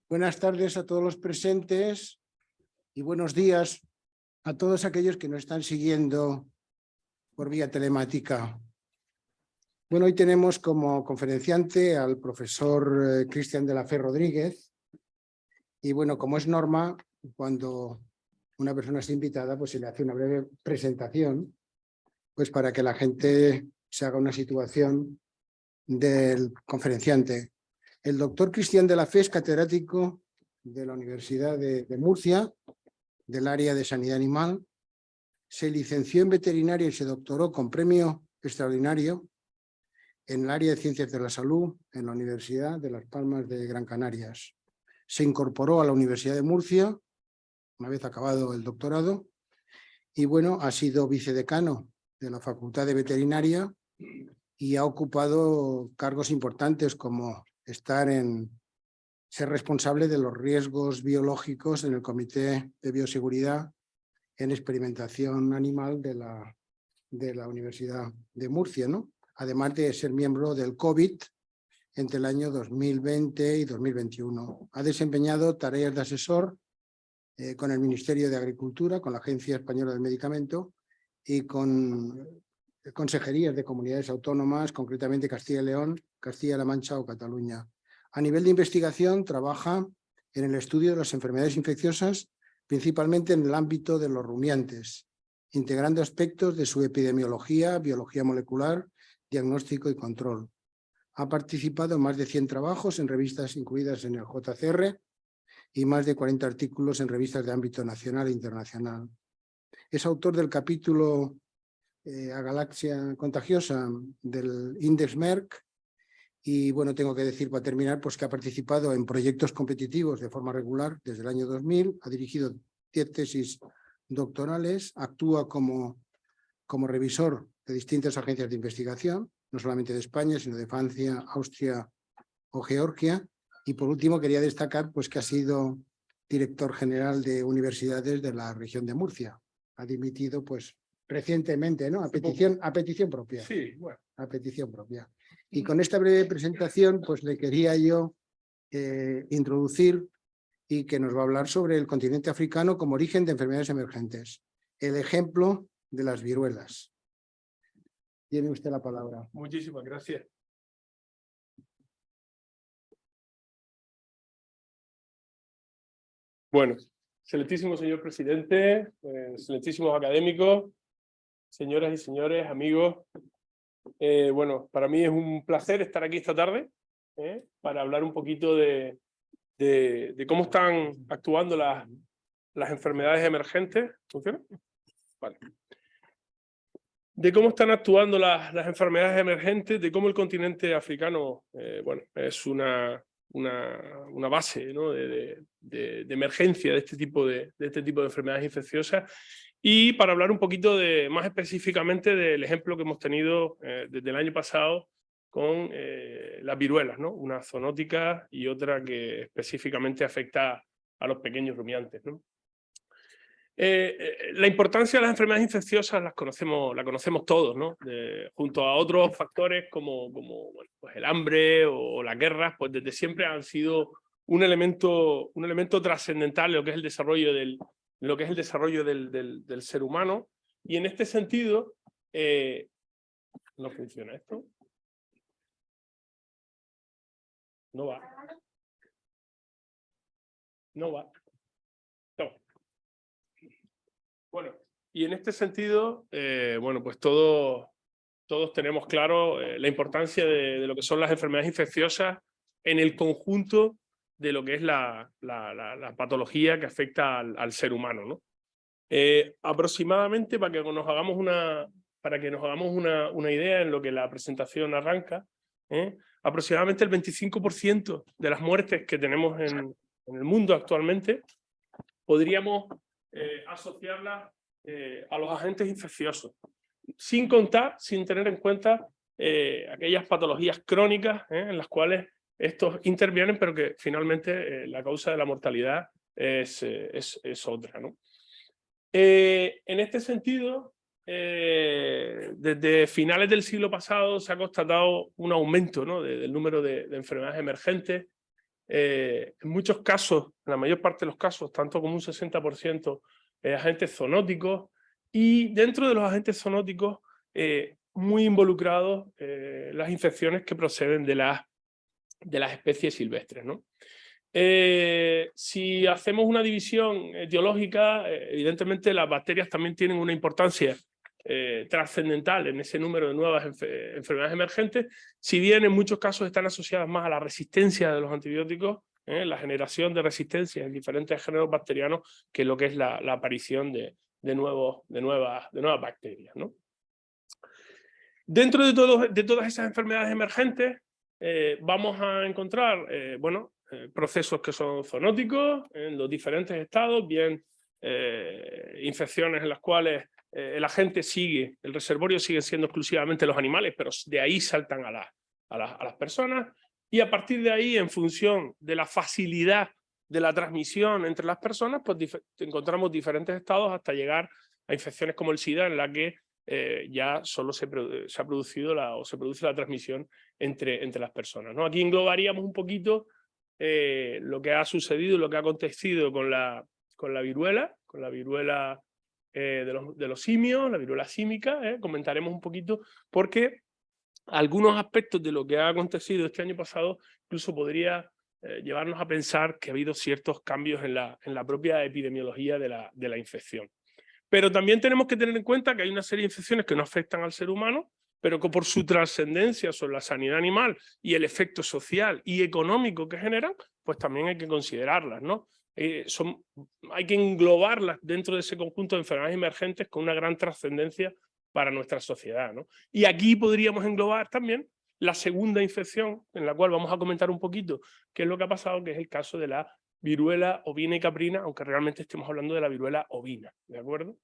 Buenas tardes a todos los presentes y buenos días a todos aquellos que nos están siguiendo por vía telemática. Bueno, hoy tenemos como conferenciante al profesor Cristian de la Fe Rodríguez y bueno, como es norma, cuando una persona es invitada, pues se le hace una breve presentación, pues para que la gente se haga una situación del conferenciante. El doctor Cristian de la Fe es catedrático de la Universidad de Murcia, del área de Sanidad Animal. Se licenció en veterinaria y se doctoró con premio extraordinario en el área de Ciencias de la Salud en la Universidad de Las Palmas de Gran Canarias. Se incorporó a la Universidad de Murcia, una vez acabado el doctorado, y bueno, ha sido vicedecano de la Facultad de Veterinaria y ha ocupado cargos importantes como ser responsable de los riesgos biológicos en el Comité de Bioseguridad en Experimentación Animal de la Universidad de Murcia, ¿no? Además de ser miembro del COVID entre el año 2020 y 2021. Ha desempeñado tareas de asesor con el Ministerio de Agricultura, con la Agencia Española del Medicamento y con consejerías de comunidades autónomas, concretamente Castilla y León, Castilla-La Mancha o Cataluña. A nivel de investigación, trabaja en el estudio de las enfermedades infecciosas, principalmente en el ámbito de los rumiantes, integrando aspectos de su epidemiología, biología molecular, diagnóstico y control. Ha participado en más de 100 trabajos en revistas incluidas en el JCR y más de 40 artículos en revistas de ámbito nacional e internacional. Es autor del capítulo a Galaxia Contagiosa del Índex Merck y bueno, tengo que decir para terminar pues que ha participado en proyectos competitivos de forma regular desde el año 2000, ha dirigido 10 tesis doctorales, actúa como revisor de distintas agencias de investigación, no solamente de España, sino de Francia, Austria o Georgia. Y por último quería destacar pues que ha sido director general de universidades de la región de Murcia. Ha dimitido pues recientemente, ¿no? A petición propia. Sí, bueno. A petición propia. Y con esta breve presentación pues le quería yo introducir y que nos va a hablar sobre el continente africano como origen de enfermedades emergentes. El ejemplo de las viruelas. Tiene usted la palabra. Muchísimas gracias. Bueno, excelentísimo señor presidente, excelentísimos académicos, señoras y señores, amigos. Bueno, para mí es un placer estar aquí esta tarde para hablar un poquito de cómo están actuando las enfermedades emergentes. ¿Funciona? Vale. De cómo están actuando las enfermedades emergentes, de cómo el continente africano bueno, es una base, ¿no? de emergencia de este tipo de enfermedades infecciosas, y para hablar un poquito más específicamente del ejemplo que hemos tenido desde el año pasado con las viruelas, ¿no? Una zoonótica y otra que específicamente afecta a los pequeños rumiantes, ¿no? La importancia de las enfermedades infecciosas la conocemos todos, ¿no? Junto a otros factores como bueno, pues el hambre o las guerras, pues desde siempre han sido un elemento trascendental en lo que es el desarrollo del ser humano. Y en este sentido, ¿no funciona esto? No va. No va. No. Bueno, y en este sentido, bueno, pues todos tenemos claro la importancia de lo que son las enfermedades infecciosas en el conjunto de lo que es la patología que afecta al ser humano, ¿no? Aproximadamente, para que nos hagamos una idea en lo que la presentación arranca, aproximadamente el 25% de las muertes que tenemos en el mundo actualmente podríamos asociarla a los agentes infecciosos, sin tener en cuenta aquellas patologías crónicas en las cuales estos intervienen, pero que finalmente la causa de la mortalidad es otra, ¿no? En este sentido, desde finales del siglo pasado se ha constatado un aumento, ¿no? del número de enfermedades emergentes. en muchos casos, en la mayor parte de los casos, tanto como un 60%, agentes zoonóticos, y dentro de los agentes zoonóticos, muy involucrados las infecciones que proceden de las especies silvestres, ¿no? Si hacemos una división etiológica, evidentemente las bacterias también tienen una importancia trascendental en ese número de nuevas enfermedades emergentes, si bien en muchos casos están asociadas más a la resistencia de los antibióticos, la generación de resistencia en diferentes géneros bacterianos, que lo que es la aparición de nuevas bacterias, ¿no? Dentro de todas esas enfermedades emergentes, vamos a encontrar procesos que son zoonóticos en los diferentes estados, bien infecciones en las cuales el agente el reservorio siguen siendo exclusivamente los animales, pero de ahí saltan a las personas, y a partir de ahí, en función de la facilidad de la transmisión entre las personas, pues encontramos diferentes estados hasta llegar a infecciones como el SIDA, en la que ya solo se ha producido se produce la transmisión entre las personas, ¿no? Aquí englobaríamos un poquito lo que ha sucedido, lo que ha acontecido con la viruela, de los simios, la viruela símica. Comentaremos un poquito, porque algunos aspectos de lo que ha acontecido este año pasado incluso podría llevarnos a pensar que ha habido ciertos cambios en la propia epidemiología de la infección. Pero también tenemos que tener en cuenta que hay una serie de infecciones que no afectan al ser humano, pero que por su trascendencia sobre la sanidad animal y el efecto social y económico que generan, pues también hay que considerarlas, ¿no? Hay que englobarlas dentro de ese conjunto de enfermedades emergentes con una gran trascendencia para nuestra sociedad, ¿no? Y aquí podríamos englobar también la segunda infección, en la cual vamos a comentar un poquito qué es lo que ha pasado, que es el caso de la viruela ovina y caprina, aunque realmente estemos hablando de la viruela ovina, ¿de acuerdo?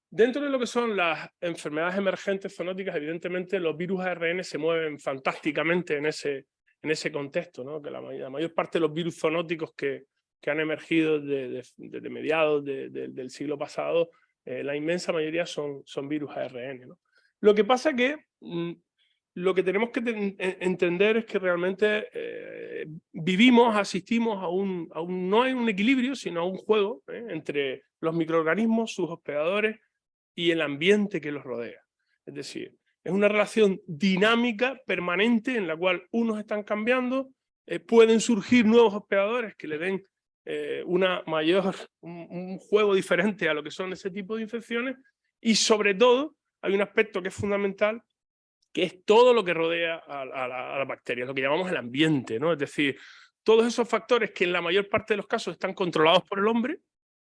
Dentro de lo que son las enfermedades emergentes zoonóticas, evidentemente los virus ARN se mueven fantásticamente en ese contexto, ¿no? Que la mayor parte de los virus zoonóticos que han emergido desde mediados del siglo pasado, la inmensa mayoría son virus ARN, ¿no? Lo que pasa que lo que tenemos que entender es que realmente asistimos no hay un equilibrio, sino a un juego entre los microorganismos, sus hospedadores y el ambiente que los rodea. Es decir, es una relación dinámica, permanente, en la cual unos están cambiando, pueden surgir nuevos hospedadores que le den un juego diferente a lo que son ese tipo de infecciones, y sobre todo hay un aspecto que es fundamental, que es todo lo que rodea a la bacteria, lo que llamamos el ambiente, ¿no? Es decir, todos esos factores que en la mayor parte de los casos están controlados por el hombre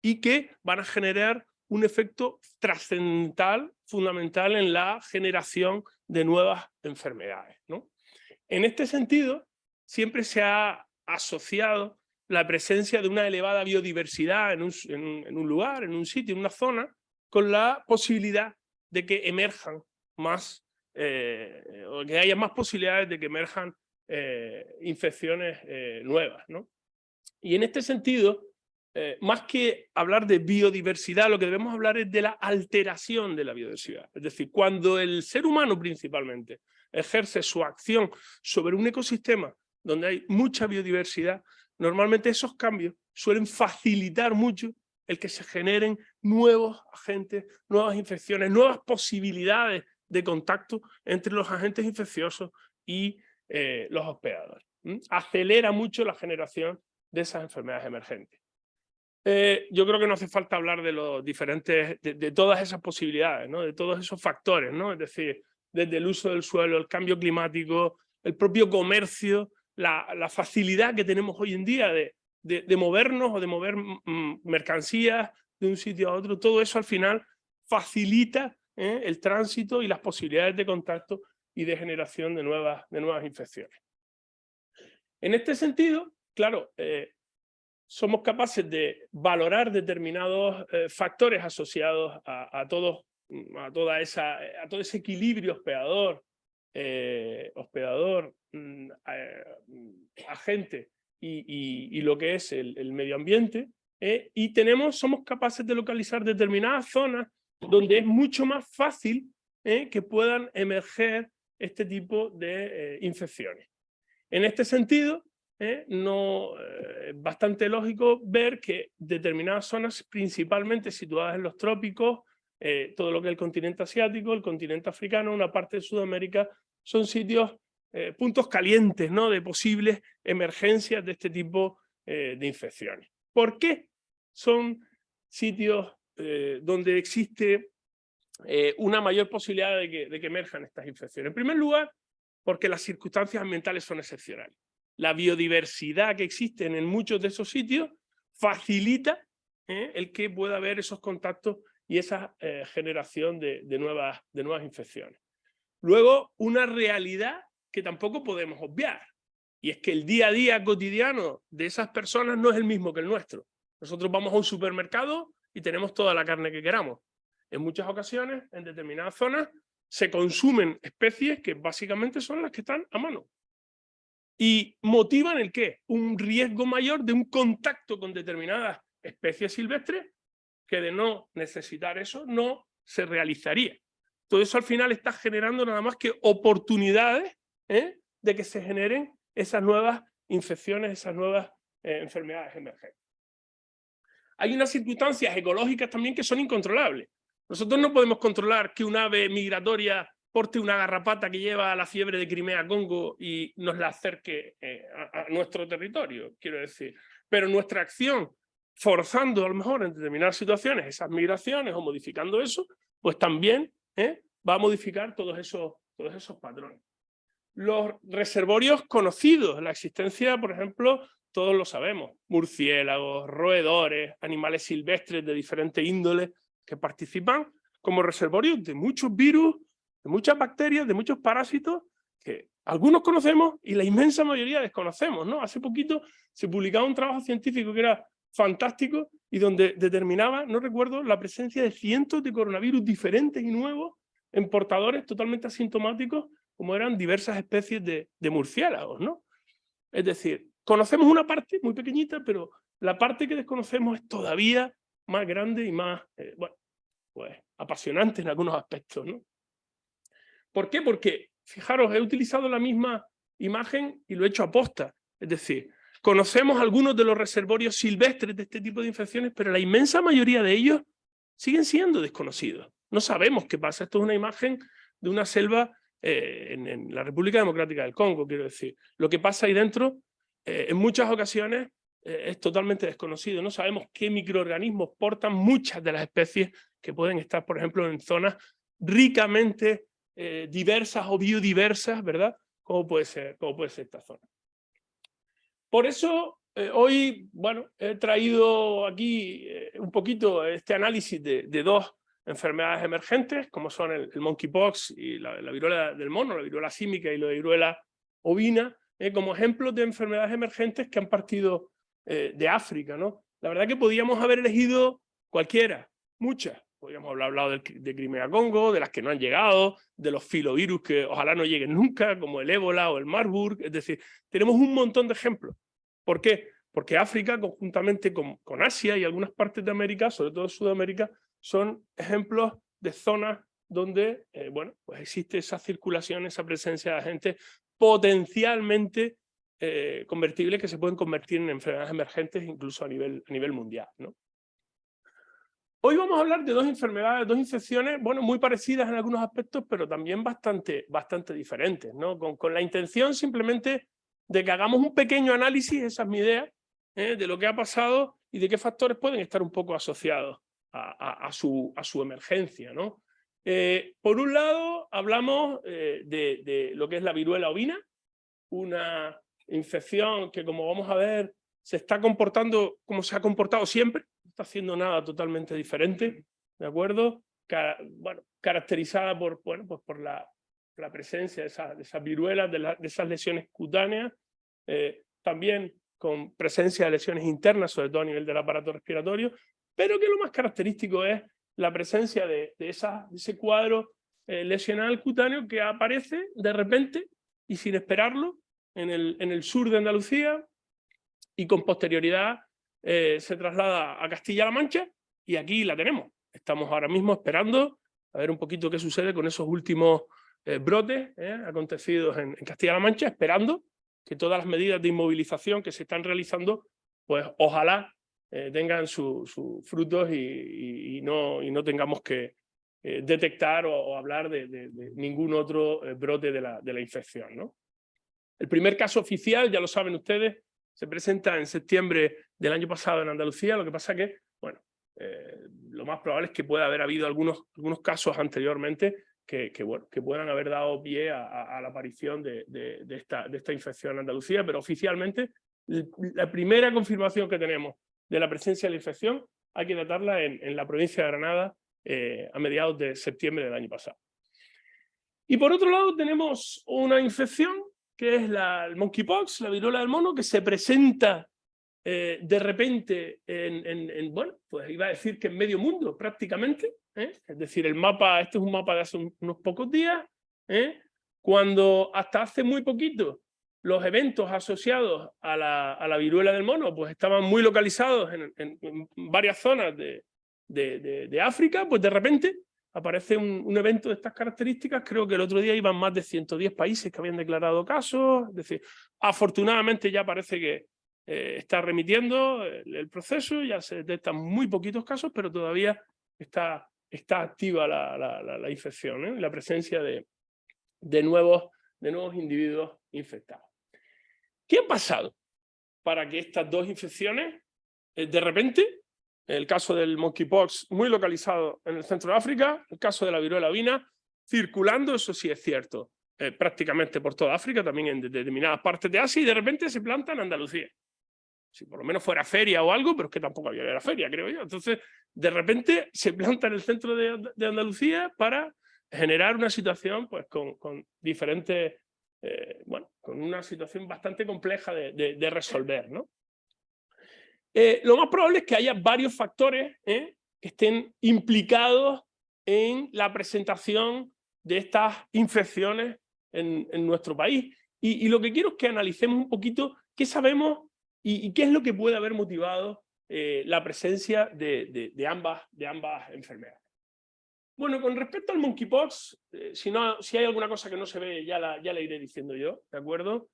y que van a generar un efecto trascendental, fundamental en la generación de nuevas enfermedades, ¿no? En este sentido, siempre se ha asociado la presencia de una elevada biodiversidad en un lugar, en un sitio, en una zona, con la posibilidad de que emerjan más, o que haya más posibilidades de que emerjan infecciones nuevas, ¿no? Y en este sentido, más que hablar de biodiversidad, lo que debemos hablar es de la alteración de la biodiversidad. Es decir, cuando el ser humano principalmente ejerce su acción sobre un ecosistema donde hay mucha biodiversidad, normalmente esos cambios suelen facilitar mucho el que se generen nuevos agentes, nuevas infecciones, nuevas posibilidades de contacto entre los agentes infecciosos y los hospedadores. Acelera mucho la generación de esas enfermedades emergentes. Yo creo que no hace falta hablar de los diferentes, de todas esas posibilidades, ¿no? De todos esos factores, ¿no? Es decir, desde el uso del suelo, el cambio climático, el propio comercio, la facilidad que tenemos hoy en día de movernos o de mover mercancías de un sitio a otro, todo eso al final facilita el tránsito y las posibilidades de contacto y de generación de nuevas infecciones. En este sentido, claro, somos capaces de valorar determinados factores asociados a todo ese equilibrio hospedador, agente y lo que es el medio ambiente, y somos capaces de localizar determinadas zonas donde es mucho más fácil que puedan emerger este tipo de infecciones. En este sentido, es bastante lógico ver que determinadas zonas, principalmente situadas en los trópicos, todo lo que es el continente asiático, el continente africano, una parte de Sudamérica, son sitios, puntos calientes, ¿no?, de posibles emergencias de este tipo de infecciones. ¿Por qué son sitios donde existe una mayor posibilidad de que emerjan estas infecciones? En primer lugar, porque las circunstancias ambientales son excepcionales. La biodiversidad que existe en muchos de esos sitios facilita el que pueda haber esos contactos y esa generación de nuevas infecciones. Luego, una realidad que tampoco podemos obviar, y es que el día a día cotidiano de esas personas no es el mismo que el nuestro. Nosotros vamos a un supermercado y tenemos toda la carne que queramos. En muchas ocasiones, en determinadas zonas, se consumen especies que básicamente son las que están a mano. Y motivan el ¿qué? Un riesgo mayor de un contacto con determinadas especies silvestres que, de no necesitar eso, no se realizaría. Todo eso al final está generando nada más que oportunidades de que se generen esas nuevas infecciones, esas nuevas enfermedades emergentes. Hay unas circunstancias ecológicas también que son incontrolables. Nosotros no podemos controlar que un ave migratoria porte una garrapata que lleva la fiebre de Crimea-Congo y nos la acerque a nuestro territorio, quiero decir. Pero nuestra acción, forzando a lo mejor en determinadas situaciones esas migraciones o modificando eso, pues también va a modificar todos esos patrones. Los reservorios conocidos, la existencia, por ejemplo, todos lo sabemos, murciélagos, roedores, animales silvestres de diferentes índoles que participan como reservorios de muchos virus, de muchas bacterias, de muchos parásitos que algunos conocemos y la inmensa mayoría desconocemos, ¿no? Hace poquito se publicaba un trabajo científico que era fantástico y donde determinaba, no recuerdo, la presencia de cientos de coronavirus diferentes y nuevos en portadores totalmente asintomáticos, como eran diversas especies de murciélagos, ¿no? Es decir, conocemos una parte muy pequeñita, pero la parte que desconocemos es todavía más grande y más, bueno, pues apasionante en algunos aspectos, ¿no? ¿Por qué? Porque, fijaros, he utilizado la misma imagen y lo he hecho aposta. Es decir, conocemos algunos de los reservorios silvestres de este tipo de infecciones, pero la inmensa mayoría de ellos siguen siendo desconocidos. No sabemos qué pasa. Esto es una imagen de una selva en la República Democrática del Congo, quiero decir. Lo que pasa ahí dentro, en muchas ocasiones, es totalmente desconocido. No sabemos qué microorganismos portan muchas de las especies que pueden estar, por ejemplo, en zonas ricamente diversas o biodiversas, ¿verdad? ¿Cómo puede ser esta zona? Por eso, hoy, bueno, he traído aquí un poquito este análisis de dos enfermedades emergentes, como son el monkeypox y la viruela del mono, la viruela símica y la viruela ovina, como ejemplos de enfermedades emergentes que han partido de África, ¿no? La verdad que podíamos haber elegido cualquiera, muchas. Podríamos haber hablado de Crimea-Congo, de las que no han llegado, de los filovirus que ojalá no lleguen nunca, como el ébola o el Marburg. Es decir, tenemos un montón de ejemplos. ¿Por qué? Porque África, conjuntamente con Asia y algunas partes de América, sobre todo Sudamérica, son ejemplos de zonas donde bueno, pues existe esa circulación, esa presencia de agentes potencialmente convertibles que se pueden convertir en enfermedades emergentes incluso a nivel mundial, ¿no? Hoy vamos a hablar de dos enfermedades, dos infecciones, bueno, muy parecidas en algunos aspectos, pero también bastante diferentes, ¿no? Con la intención simplemente de que hagamos un pequeño análisis, esa es mi idea, de lo que ha pasado y de qué factores pueden estar un poco asociados a su emergencia, ¿no? Por un lado, hablamos de lo que es la viruela ovina, una infección que, como vamos a ver, se está comportando como se ha comportado siempre, no está haciendo nada totalmente diferente, ¿de acuerdo? Bueno, caracterizada por la presencia de esas viruelas, de esas lesiones cutáneas, también con presencia de lesiones internas, sobre todo a nivel del aparato respiratorio, pero que lo más característico es la presencia de ese cuadro lesional cutáneo que aparece de repente y sin esperarlo en el sur de Andalucía y con posterioridad se traslada a Castilla-La Mancha y aquí la tenemos. Estamos ahora mismo esperando a ver un poquito qué sucede con esos últimos brotes acontecidos en Castilla-La Mancha, esperando que todas las medidas de inmovilización que se están realizando, pues ojalá tengan sus frutos y no tengamos que detectar o hablar de ningún otro brote de la infección, ¿no? El primer caso oficial, ya lo saben ustedes, se presenta en septiembre del año pasado en Andalucía. Lo que pasa que, bueno, lo más probable es que pueda haber habido algunos casos anteriormente que puedan haber dado pie a la aparición de esta infección en Andalucía, pero oficialmente la primera confirmación que tenemos de la presencia de la infección hay que datarla en la provincia de Granada a mediados de septiembre del año pasado. Y por otro lado tenemos una infección que es el monkeypox, la viruela del mono, que se presenta de repente bueno, pues iba a decir que en medio mundo prácticamente, es decir, este es un mapa de hace unos pocos días, cuando hasta hace muy poquito los eventos asociados a la viruela del mono pues estaban muy localizados en varias zonas de África, pues de repente aparece un evento de estas características. Creo que el otro día iban más de 110 países que habían declarado casos. Es decir, afortunadamente ya parece que está remitiendo el proceso, ya se detectan muy poquitos casos, pero todavía está activa la infección, la presencia de nuevos individuos infectados. ¿Qué ha pasado para que estas dos infecciones, de repente, el caso del monkeypox muy localizado en el centro de África, el caso de la viruela ovina, circulando, eso sí es cierto, prácticamente por toda África, también en determinadas partes de Asia, y de repente se planta en Andalucía? Si por lo menos fuera feria o algo, pero es que tampoco había feria, creo yo. Entonces, de repente se planta en el centro de Andalucía para generar una situación pues con diferentes, bueno, con una situación bastante compleja de resolver, ¿no? Lo más probable es que haya varios factores que estén implicados en la presentación de estas infecciones en nuestro país. Y lo que quiero es que analicemos un poquito qué sabemos y qué es lo que puede haber motivado la presencia de ambas enfermedades. Bueno, con respecto al monkeypox, si hay alguna cosa que no se ve, ya la iré diciendo yo, ¿de acuerdo?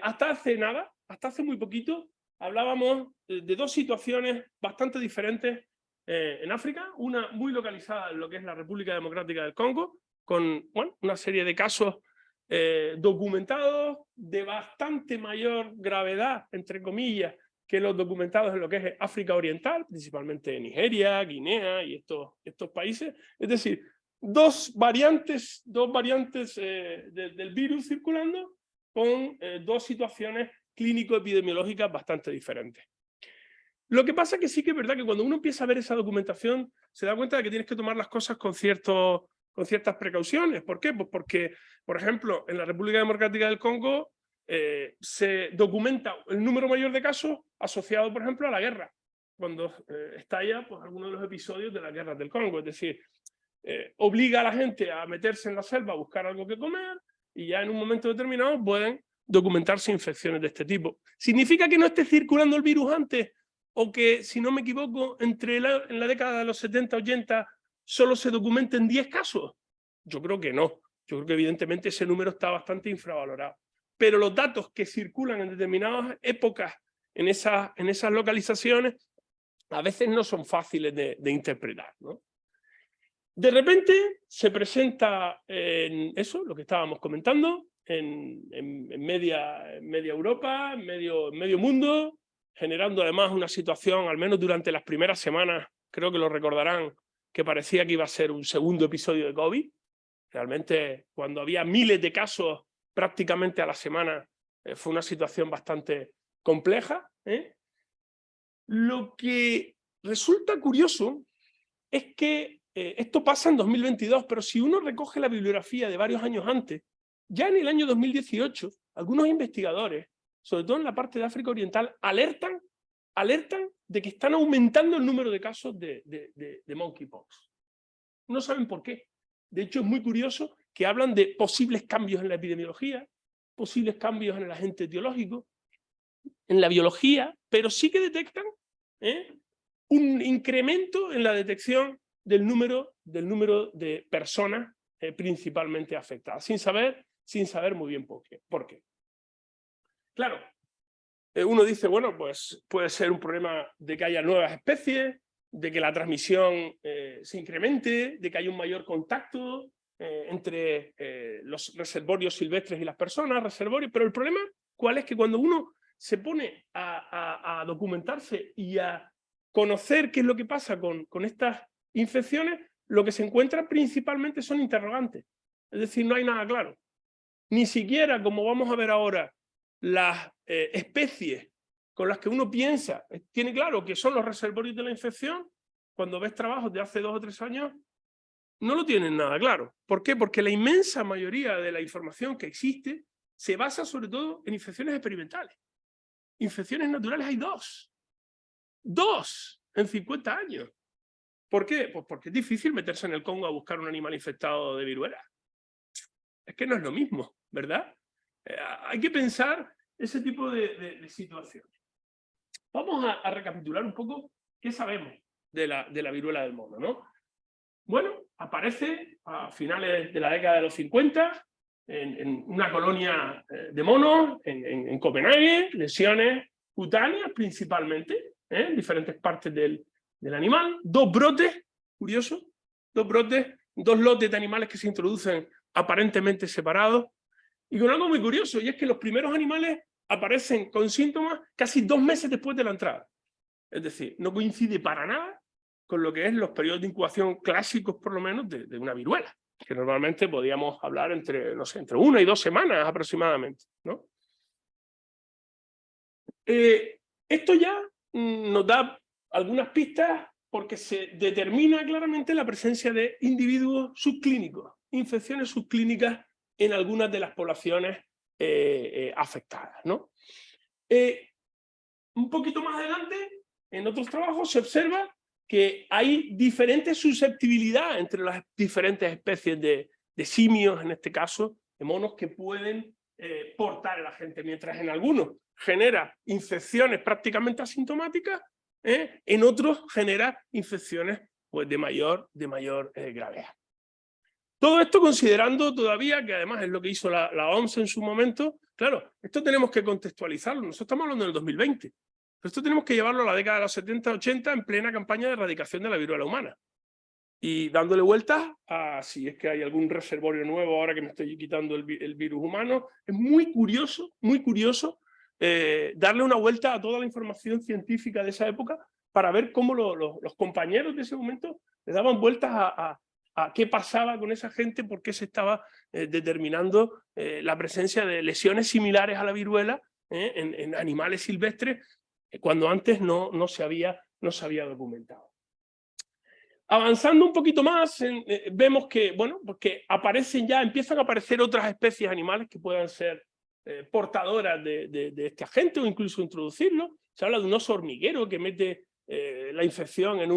Hasta hace muy poquito, hablábamos de dos situaciones bastante diferentes en África, una muy localizada en lo que es la República Democrática del Congo, con bueno, una serie de casos documentados de bastante mayor gravedad, entre comillas, que los documentados en lo que es África Oriental, principalmente Nigeria, Guinea y estos países. Es decir, dos variantes del virus circulando con dos situaciones clínico-epidemiológicas bastante diferentes. Lo que pasa es que sí que es verdad que cuando uno empieza a ver esa documentación se da cuenta de que tienes que tomar las cosas con ciertas precauciones. ¿Por qué? Pues porque, por ejemplo, en la República Democrática del Congo se documenta el número mayor de casos asociado, por ejemplo, a la guerra, cuando estalla pues, alguno de los episodios de las guerras del Congo. Es decir, obliga a la gente a meterse en la selva a buscar algo que comer y ya en un momento determinado pueden documentarse infecciones de este tipo. ¿Significa que no esté circulando el virus antes? ¿O que, si no me equivoco, en la década de los 70-80 solo se documenten 10 casos? Yo creo que no. Yo creo que evidentemente ese número está bastante infravalorado. Pero los datos que circulan en determinadas épocas en esas localizaciones a veces no son fáciles de interpretar, ¿no? De repente se presenta en eso, lo que estábamos comentando, en media Europa, en medio mundo, generando además una situación, al menos durante las primeras semanas, creo que lo recordarán, que parecía que iba a ser un segundo episodio de COVID. Realmente, cuando había miles de casos prácticamente a la semana, fue una situación bastante compleja. Lo que resulta curioso es que esto pasa en 2022, pero si uno recoge la bibliografía de varios años antes, ya en el año 2018, algunos investigadores, sobre todo en la parte de África Oriental, alertan de que están aumentando el número de casos de monkeypox. No saben por qué. De hecho, es muy curioso que hablan de posibles cambios en la epidemiología, posibles cambios en el agente etiológico, en la biología, pero sí que detectan un incremento en la detección del número de personas principalmente afectadas, sin saber muy bien por qué. claro, uno dice, bueno, pues puede ser un problema de que haya nuevas especies, de que la transmisión se incremente, de que haya un mayor contacto entre los reservorios silvestres y las personas, pero el problema, ¿cuál es? Que cuando uno se pone a documentarse y a conocer qué es lo que pasa con estas infecciones, lo que se encuentra principalmente son interrogantes. Es decir, no hay nada claro. Ni siquiera, como vamos a ver ahora, las especies con las que uno piensa, tiene claro que son los reservorios de la infección, cuando ves trabajos de hace 2 o 3 años, no lo tienen nada claro. ¿Por qué? Porque la inmensa mayoría de la información que existe se basa sobre todo en infecciones experimentales. Infecciones naturales hay 2. 2 en 50 años. ¿Por qué? Pues porque es difícil meterse en el Congo a buscar un animal infectado de viruela. Es que no es lo mismo, ¿verdad? Hay que pensar ese tipo de situaciones. Vamos a recapitular un poco qué sabemos de la viruela del mono, ¿no? Bueno, aparece a finales de la década de los 50 en una colonia de monos en Copenhague, lesiones cutáneas principalmente, en diferentes partes del animal, 2 brotes, curioso, 2 brotes, 2 lotes de animales que se introducen aparentemente separados, y con algo muy curioso, y es que los primeros animales aparecen con síntomas casi 2 meses después de la entrada. Es decir, no coincide para nada con lo que es los periodos de incubación clásicos, por lo menos, de una viruela, que normalmente podíamos hablar entre, no sé, entre 1 y 2 semanas aproximadamente, ¿no? Esto ya nos da algunas pistas porque se determina claramente la presencia de individuos subclínicos, infecciones subclínicas en algunas de las poblaciones afectadas, ¿no? Un poquito más adelante, en otros trabajos, se observa que hay diferentes susceptibilidades entre las diferentes especies de simios, en este caso, de monos, que pueden portar el agente, mientras en algunos genera infecciones prácticamente asintomáticas, en otros genera infecciones pues, de mayor gravedad. Todo esto considerando todavía, que además es lo que hizo la OMS en su momento, claro, esto tenemos que contextualizarlo, nosotros estamos hablando del 2020, pero esto tenemos que llevarlo a la década de los 70-80 en plena campaña de erradicación de la viruela humana. Y dándole vueltas a si es que hay algún reservorio nuevo ahora que me estoy quitando el virus humano. Es muy curioso darle una vuelta a toda la información científica de esa época para ver cómo los compañeros de ese momento le daban vueltas a qué pasaba con esa gente, por qué se estaba determinando la presencia de lesiones similares a la viruela en animales silvestres, cuando antes no se había documentado. Avanzando un poquito más, vemos que, bueno, porque empiezan a aparecer otras especies animales que puedan ser portadoras de este agente o incluso introducirlo. Se habla de un oso hormiguero que mete la infección en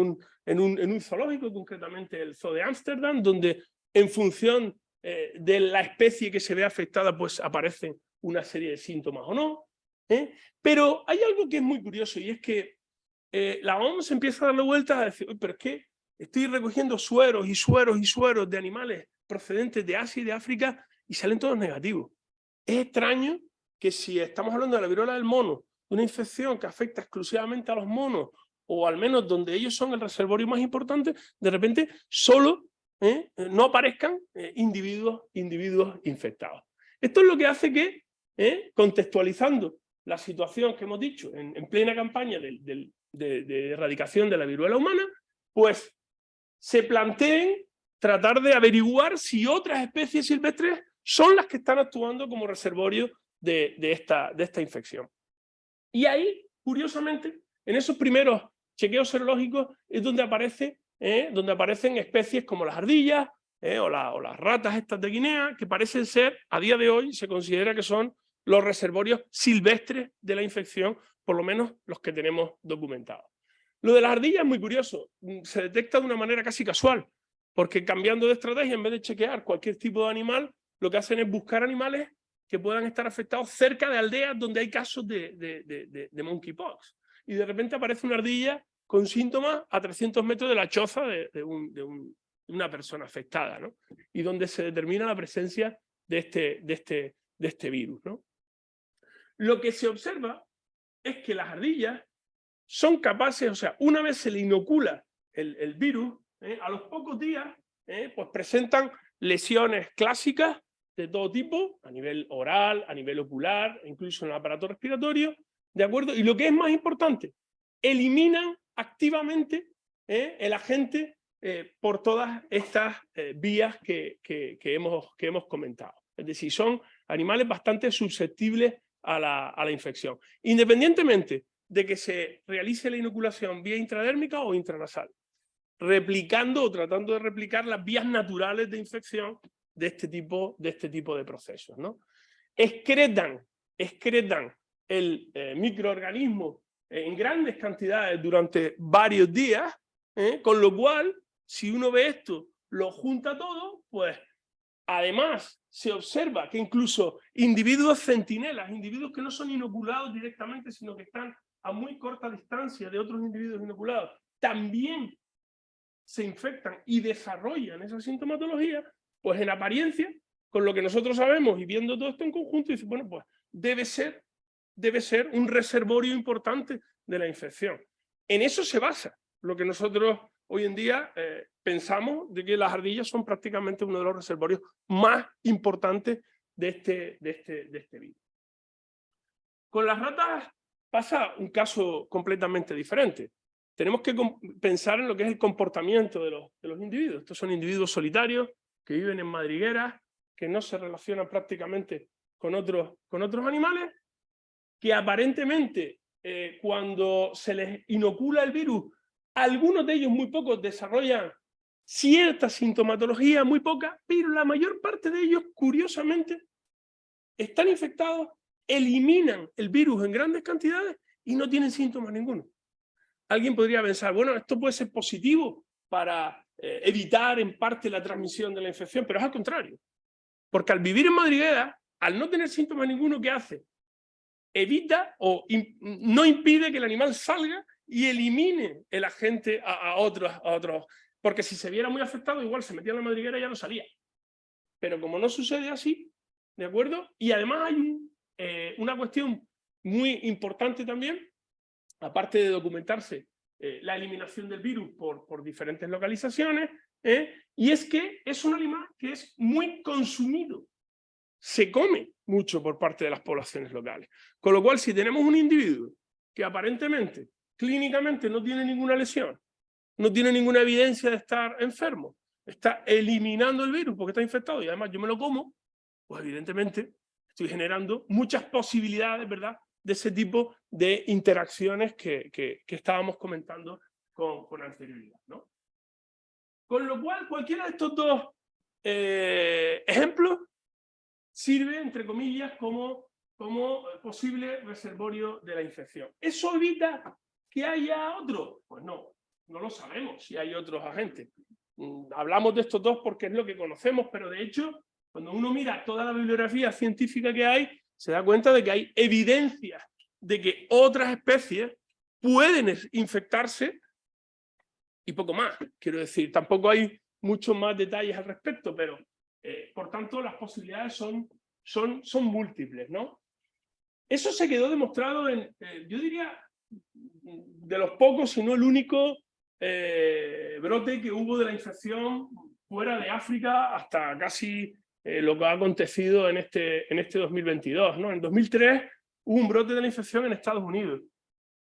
un zoológico, concretamente el Zoo de Ámsterdam, donde en función de la especie que se ve afectada, pues aparecen una serie de síntomas o no. Pero hay algo que es muy curioso, y es que la OMS empieza a darle vueltas a decir, pero es que estoy recogiendo sueros y sueros y sueros de animales procedentes de Asia y de África y salen todos negativos. Es extraño que si estamos hablando de la viruela del mono, una infección que afecta exclusivamente a los monos, o al menos donde ellos son el reservorio más importante, de repente solo no aparezcan individuos infectados. Esto es lo que hace que, contextualizando la situación que hemos dicho en plena campaña de erradicación de la viruela humana, pues se planteen tratar de averiguar si otras especies silvestres son las que están actuando como reservorio de esta infección. Y ahí, curiosamente, en esos primeros chequeos serológicos es donde aparecen especies como las ardillas o las ratas estas de Guinea, que parecen ser, a día de hoy, se considera que son los reservorios silvestres de la infección, por lo menos los que tenemos documentados. Lo de las ardillas es muy curioso, se detecta de una manera casi casual, porque cambiando de estrategia, en vez de chequear cualquier tipo de animal, lo que hacen es buscar animales que puedan estar afectados cerca de aldeas donde hay casos de monkeypox. Y de repente aparece una ardilla con síntomas a 300 metros de la choza de una persona afectada, ¿no? Y donde se determina la presencia de este virus, ¿no? lo que se observa es que las ardillas son capaces, o sea, una vez se le inocula el virus, a los pocos días, pues presentan lesiones clásicas de todo tipo, a nivel oral, a nivel ocular, incluso en el aparato respiratorio, ¿de acuerdo? Y lo que es más importante, eliminan activamente el agente por todas estas vías que hemos comentado. Es decir, son animales bastante susceptibles a la infección, independientemente de que se realice la inoculación vía intradérmica o intranasal, replicando o tratando de replicar las vías naturales de infección de este tipo de procesos, ¿no? Excretan el microorganismo en grandes cantidades durante varios días, con lo cual, si uno ve esto, lo junta todo, pues además se observa que incluso individuos centinelas, individuos que no son inoculados directamente, sino que están a muy corta distancia de otros individuos inoculados, también se infectan y desarrollan esa sintomatología, pues en apariencia, con lo que nosotros sabemos y viendo todo esto en conjunto, dice, bueno, pues debe ser un reservorio importante de la infección. En eso se basa lo que nosotros hoy en día pensamos de que las ardillas son prácticamente uno de los reservorios más importantes de este virus. Con las ratas pasa un caso completamente diferente. Tenemos que pensar en lo que es el comportamiento de los individuos. Estos son individuos solitarios que viven en madrigueras, que no se relacionan prácticamente con otros animales, que aparentemente cuando se les inocula el virus, algunos de ellos, muy pocos, desarrollan cierta sintomatología, muy poca, pero la mayor parte de ellos, curiosamente, están infectados, eliminan el virus en grandes cantidades y no tienen síntomas ninguno. Alguien podría pensar, bueno, esto puede ser positivo para evitar en parte la transmisión de la infección, pero es al contrario. Porque al vivir en madriguera, al no tener síntomas ninguno, ¿qué hace? Evita o no impide que el animal salga y elimine el agente a otros. Porque si se viera muy afectado, igual se metía en la madriguera y ya no salía. Pero como no sucede así, ¿de acuerdo? Y además hay una cuestión muy importante también, aparte de documentarse la eliminación del virus por diferentes localizaciones, y es que es un animal que es muy consumido. Se come mucho por parte de las poblaciones locales. Con lo cual, si tenemos un individuo que aparentemente, clínicamente, no tiene ninguna lesión, no tiene ninguna evidencia de estar enfermo, está eliminando el virus porque está infectado y además yo me lo como, pues evidentemente estoy generando muchas posibilidades, ¿verdad?, de ese tipo de interacciones que estábamos comentando con anterioridad, ¿no? Con lo cual, cualquiera de estos dos ejemplos sirve, entre comillas, como posible reservorio de la infección. ¿Eso evita que haya otro? Pues no lo sabemos si hay otros agentes. Hablamos de estos dos porque es lo que conocemos, pero de hecho, cuando uno mira toda la bibliografía científica que hay, se da cuenta de que hay evidencias de que otras especies pueden infectarse y poco más. Quiero decir, tampoco hay muchos más detalles al respecto, pero por tanto las posibilidades son múltiples, ¿no? Eso se quedó demostrado en, yo diría, de los pocos, si no el único brote que hubo de la infección fuera de África hasta casi lo que ha acontecido en este 2022, ¿no? En 2003 hubo un brote de la infección en Estados Unidos,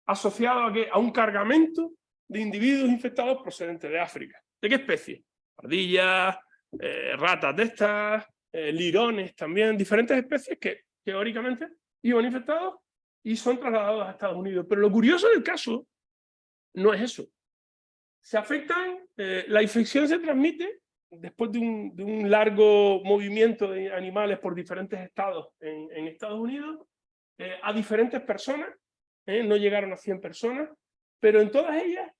asociado a un cargamento de individuos infectados procedentes de África. ¿De qué especie? Ardillas, ratas de estas, lirones también, diferentes especies que teóricamente iban infectados y son trasladados a Estados Unidos. Pero lo curioso del caso no es eso. Se afectan, la infección se transmite después de un largo movimiento de animales por diferentes estados en Estados Unidos, a diferentes personas, no llegaron a 100 personas, pero en todas ellas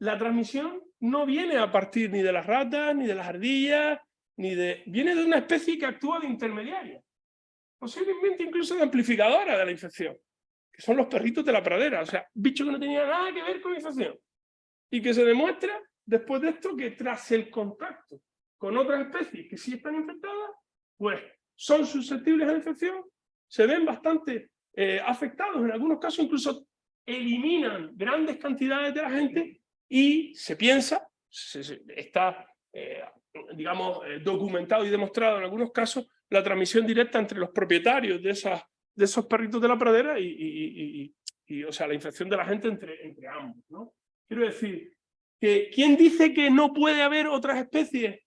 la transmisión no viene a partir ni de las ratas, ni de las ardillas, viene de una especie que actúa de intermediaria, posiblemente incluso de amplificadora de la infección, que son los perritos de la pradera, o sea, bichos que no tenían nada que ver con la infección, y que se demuestra después de esto que tras el contacto con otras especies que sí están infectadas, pues son susceptibles a la infección, se ven bastante afectados. En algunos casos incluso eliminan grandes cantidades de la gente y se piensa, está digamos documentado y demostrado en algunos casos, la transmisión directa entre los propietarios de esos perritos de la pradera o sea, la infección de la gente entre ambos, ¿no? Quiero decir, que ¿quién dice que no puede haber otras especies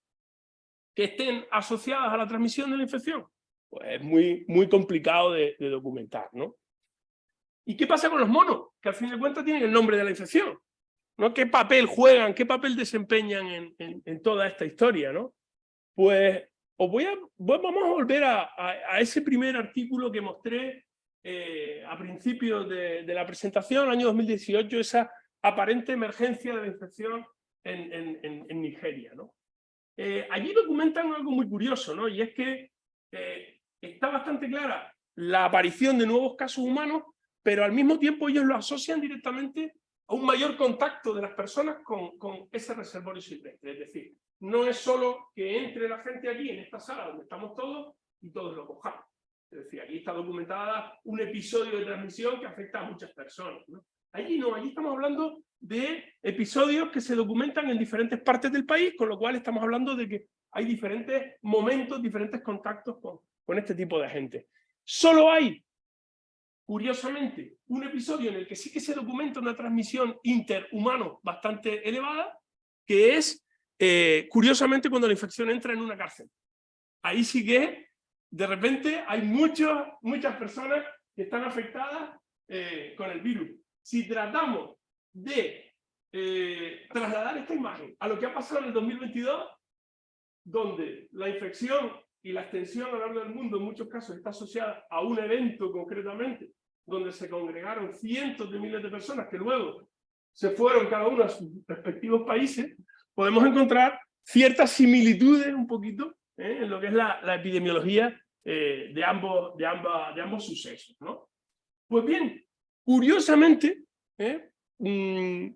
que estén asociadas a la transmisión de la infección? Pues es muy complicado de documentar, ¿no? ¿Y qué pasa con los monos? Que al fin de cuentas tienen el nombre de la infección, ¿no? ¿Qué papel juegan, qué papel desempeñan en toda esta historia, ¿no? Pues vamos a volver a ese primer artículo que mostré a principios de la presentación, año 2018, esa aparente emergencia de la infección en Nigeria, ¿no? Allí documentan algo muy curioso, ¿no? Y es que está bastante clara la aparición de nuevos casos humanos, pero al mismo tiempo ellos lo asocian directamente a un mayor contacto de las personas con ese reservorio silvestre. Es decir, no es solo que entre la gente aquí en esta sala donde estamos todos y todos lo cojamos. Es decir, aquí está documentada un episodio de transmisión que afecta a muchas personas, ¿no? Allí no, allí estamos hablando de episodios que se documentan en diferentes partes del país, con lo cual estamos hablando de que hay diferentes momentos, diferentes contactos con este tipo de gente. Solo hay, curiosamente, un episodio en el que sí que se documenta una transmisión interhumano bastante elevada, que es, curiosamente, cuando la infección entra en una cárcel. Ahí sí que, de repente, hay muchas personas que están afectadas con el virus. Si tratamos de trasladar esta imagen a lo que ha pasado en el 2022, donde la infección y la extensión a lo largo del mundo en muchos casos está asociada a un evento concretamente, donde se congregaron cientos de miles de personas que luego se fueron cada uno a sus respectivos países, podemos encontrar ciertas similitudes un poquito en lo que es la epidemiología de ambos sucesos, ¿no? Pues bien, curiosamente, en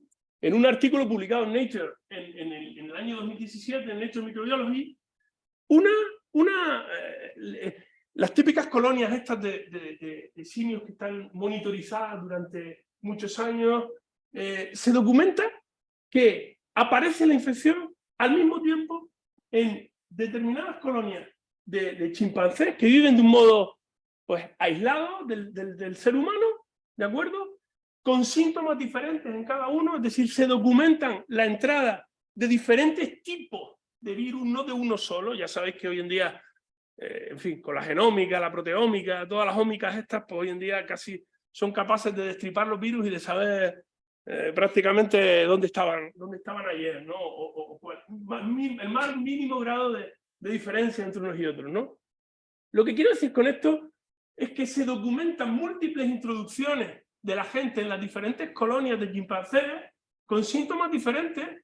un artículo publicado en Nature en el año 2017, en Nature Microbiology, las típicas colonias estas de simios que están monitorizadas durante muchos años, se documenta que aparece la infección al mismo tiempo en determinadas colonias de chimpancés que viven de un modo pues aislado del ser humano, ¿de acuerdo? Con síntomas diferentes en cada uno, es decir, se documentan la entrada de diferentes tipos de virus, no de uno solo. Ya sabéis que hoy en día, en fin, con la genómica, la proteómica, todas las ómicas estas, pues hoy en día casi son capaces de destripar los virus y de saber prácticamente dónde estaban ayer, ¿no? Pues, el más mínimo grado de diferencia entre unos y otros, ¿no? Lo que quiero decir con esto es que se documentan múltiples introducciones de la gente en las diferentes colonias de chimpancés con síntomas diferentes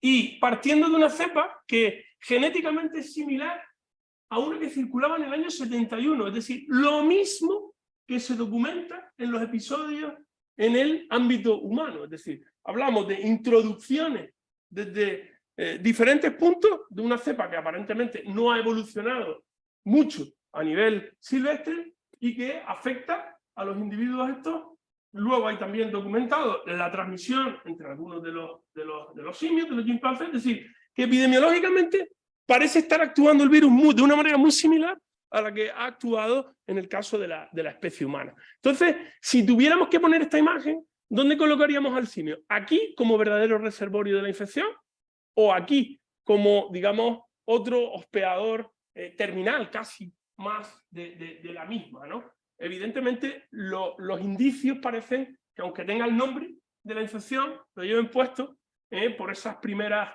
y partiendo de una cepa que genéticamente es similar a una que circulaba en el año 71, es decir, lo mismo que se documenta en los episodios en el ámbito humano, es decir, hablamos de introducciones desde diferentes puntos de una cepa que aparentemente no ha evolucionado mucho a nivel silvestre y que afecta a los individuos estos. Luego hay también documentado la transmisión entre algunos de los simios, de los chimpancés, es decir, que epidemiológicamente parece estar actuando el virus de una manera muy similar a la que ha actuado en el caso de la especie humana. Entonces, si tuviéramos que poner esta imagen, ¿dónde colocaríamos al simio? ¿Aquí como verdadero reservorio de la infección? ¿O aquí como, digamos, otro hospedador terminal, casi más de la misma, ¿no? Evidentemente, los indicios parecen que, aunque tenga el nombre de la infección, lo lleven puesto por esas primeras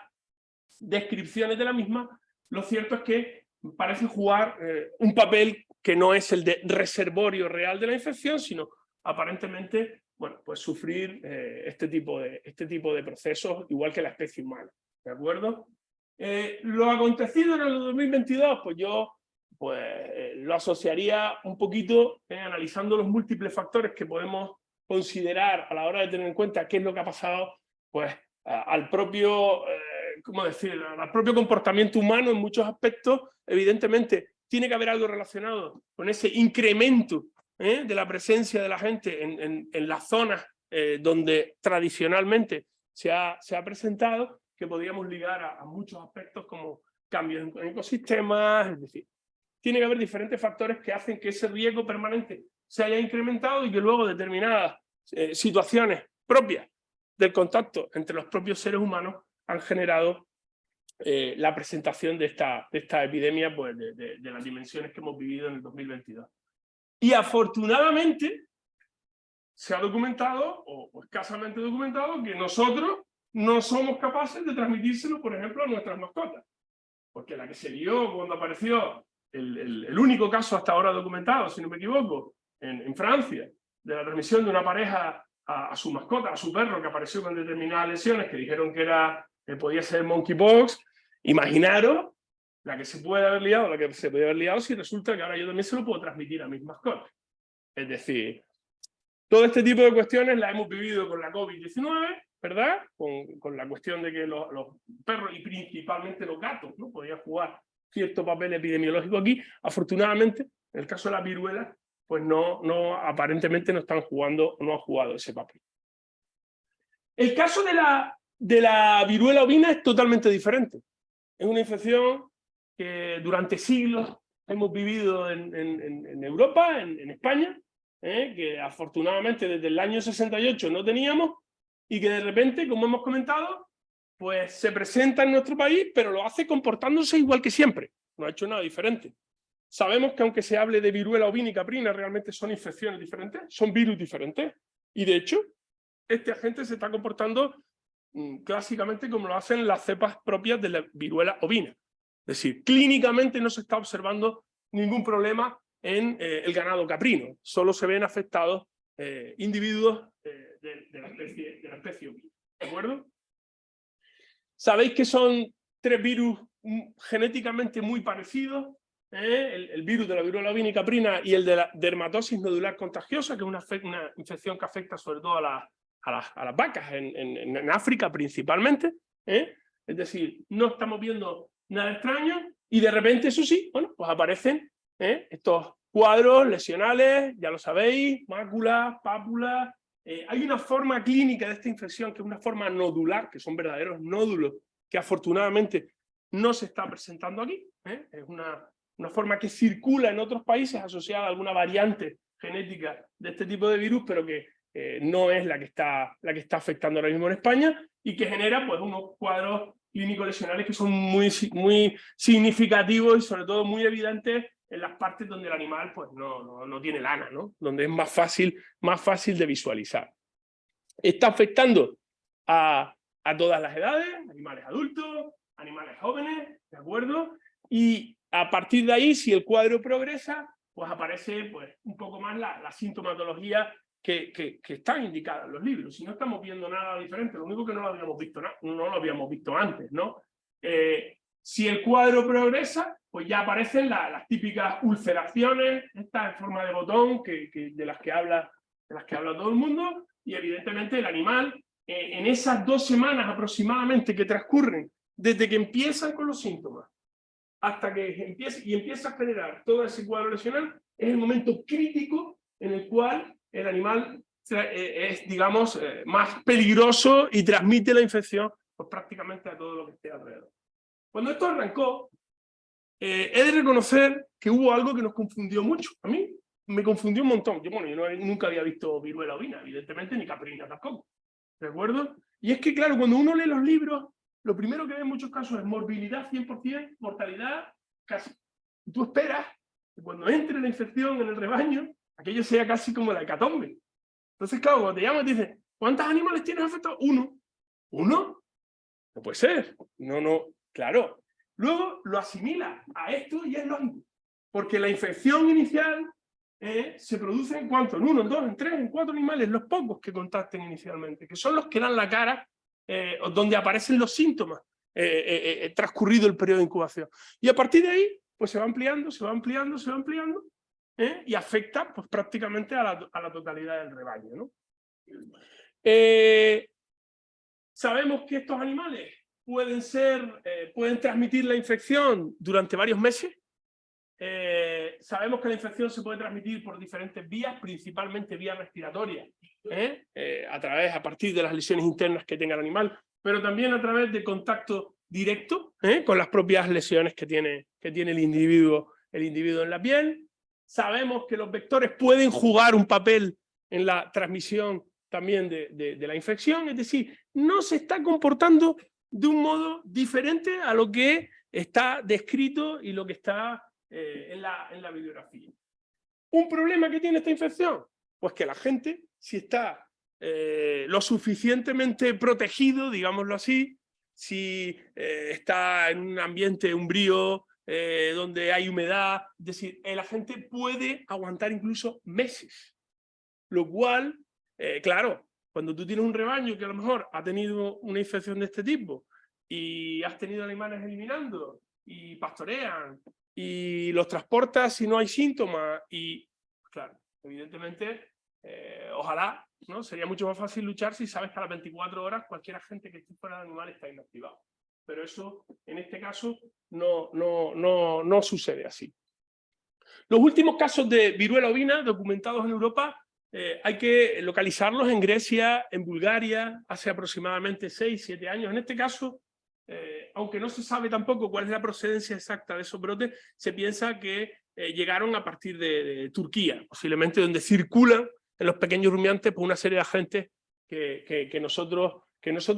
descripciones de la misma, lo cierto es que parece jugar un papel que no es el de reservorio real de la infección, sino aparentemente, bueno, pues sufrir este tipo de procesos, igual que la especie humana, ¿de acuerdo? Lo acontecido en el 2022, pues yo lo asociaría un poquito analizando los múltiples factores que podemos considerar a la hora de tener en cuenta qué es lo que ha pasado, pues al propio, ¿cómo decir?, al propio comportamiento humano en muchos aspectos. Evidentemente tiene que haber algo relacionado con ese incremento de la presencia de la gente en las zonas donde tradicionalmente se ha presentado, que podríamos ligar a muchos aspectos como cambios en ecosistemas, es decir, tiene que haber diferentes factores que hacen que ese riesgo permanente se haya incrementado y que luego determinadas situaciones propias del contacto entre los propios seres humanos han generado la presentación de esta epidemia, pues, de las dimensiones que hemos vivido en el 2022. Y afortunadamente se ha documentado, o escasamente documentado, que nosotros no somos capaces de transmitírselo, por ejemplo, a nuestras mascotas. Porque la que se vio cuando apareció el único caso hasta ahora documentado, si no me equivoco, en Francia, de la transmisión de una pareja a su mascota, a su perro, que apareció con determinadas lesiones que dijeron que podía ser monkeypox. Imaginaros la que se puede haber liado, la que se podía haber liado si resulta que ahora yo también se lo puedo transmitir a mis mascotas. Es decir, todo este tipo de cuestiones las hemos vivido con la COVID-19, ¿verdad? Con la cuestión de que los perros y principalmente los gatos, ¿no?, podían jugar cierto papel epidemiológico aquí. Afortunadamente, en el caso de la viruela, pues aparentemente no están jugando, no han jugado ese papel. El caso de la viruela ovina es totalmente diferente. Es una infección que durante siglos hemos vivido en Europa, en España, que afortunadamente desde el año 68 no teníamos, y que de repente, como hemos comentado, pues se presenta en nuestro país, pero lo hace comportándose igual que siempre. No ha hecho nada diferente. Sabemos que aunque se hable de viruela ovina y caprina, realmente son infecciones diferentes, son virus diferentes, y de hecho, este agente se está comportando clásicamente como lo hacen las cepas propias de la viruela ovina. Es decir, clínicamente no se está observando ningún problema en el ganado caprino, solo se ven afectados individuos de la especie ovina. ¿De acuerdo? Sabéis que son tres virus genéticamente muy parecidos, el virus de la viruela ovina y caprina y el de la dermatosis nodular contagiosa, que es una infección que afecta sobre todo a las vacas en África principalmente. Es decir, no estamos viendo nada extraño y de repente, eso sí, bueno, pues aparecen estos cuadros lesionales, ya lo sabéis, máculas, pápulas. Hay una forma clínica de esta infección que es una forma nodular, que son verdaderos nódulos, que afortunadamente no se está presentando aquí. Es una forma que circula en otros países asociada a alguna variante genética de este tipo de virus, pero que no es la que está afectando ahora mismo en España y que genera, pues, unos cuadros clínicos lesionales que son muy significativos y sobre todo muy evidentes en las partes donde el animal, pues, no tiene lana, ¿no? Donde es más fácil de visualizar. Está afectando a todas las edades, animales adultos, animales jóvenes, ¿de acuerdo? Y a partir de ahí, si el cuadro progresa, pues aparece, pues, un poco más la sintomatología que están indicadas en los libros. Si no estamos viendo nada diferente, lo único que no lo habíamos visto antes, ¿no? Si el cuadro progresa, pues ya aparecen las típicas ulceraciones, estas en forma de botón, de las que habla todo el mundo, y evidentemente el animal, en esas 2 semanas aproximadamente que transcurren desde que empiezan con los síntomas hasta que empieza a generar todo ese cuadro lesional, es el momento crítico en el cual el animal es, digamos, más peligroso y transmite la infección, pues, prácticamente a todo lo que esté alrededor. Cuando esto arrancó, he de reconocer que hubo algo que nos confundió mucho. A mí me confundió un montón. Yo nunca había visto viruela ovina, evidentemente, ni caprina tampoco. ¿De acuerdo? Y es que, claro, cuando uno lee los libros, lo primero que ve en muchos casos es morbilidad 100%, mortalidad casi. Tú esperas que cuando entre la infección en el rebaño, aquello sea casi como la hecatombe. Entonces, claro, cuando te llaman y dicen, ¿cuántos animales tienes afectados? 1. ¿1? No puede ser. No, claro. Luego lo asimila a esto y es lógico. Porque la infección inicial se produce ¿en cuánto? En 1, en 2, en 3, en 4 animales, los pocos que contacten inicialmente, que son los que dan la cara, donde aparecen los síntomas transcurrido el periodo de incubación. Y a partir de ahí, pues se va ampliando, y afecta, pues, prácticamente a la totalidad del rebaño, ¿no? Sabemos que estos animales pueden transmitir la infección durante varios meses. Sabemos que la infección se puede transmitir por diferentes vías, principalmente vías respiratorias, a partir de las lesiones internas que tenga el animal, pero también a través de contacto directo con las propias lesiones que tiene el individuo en la piel. Sabemos que los vectores pueden jugar un papel en la transmisión también de la infección, es decir, no se está comportando de un modo diferente a lo que está descrito y lo que está en la bibliografía. ¿Un problema que tiene esta infección? Pues que la gente, si está lo suficientemente protegido, digámoslo así, si está en un ambiente umbrío, donde hay humedad, es decir, la gente puede aguantar incluso meses. Lo cual, claro, cuando tú tienes un rebaño que a lo mejor ha tenido una infección de este tipo y has tenido animales eliminando y pastorean y los transportas si no hay síntomas y, claro, evidentemente, ojalá, ¿no? Sería mucho más fácil luchar si sabes que a las 24 horas cualquier agente que esté fuera del animal está inactivado. Pero eso, en este caso, no sucede así. Los últimos casos de viruela ovina documentados en Europa hay que localizarlos en Grecia, en Bulgaria, hace aproximadamente 6-7 años. En este caso, aunque no se sabe tampoco cuál es la procedencia exacta de esos brotes, se piensa que llegaron a partir de Turquía, posiblemente donde circulan en los pequeños rumiantes por una serie de agentes que nosotros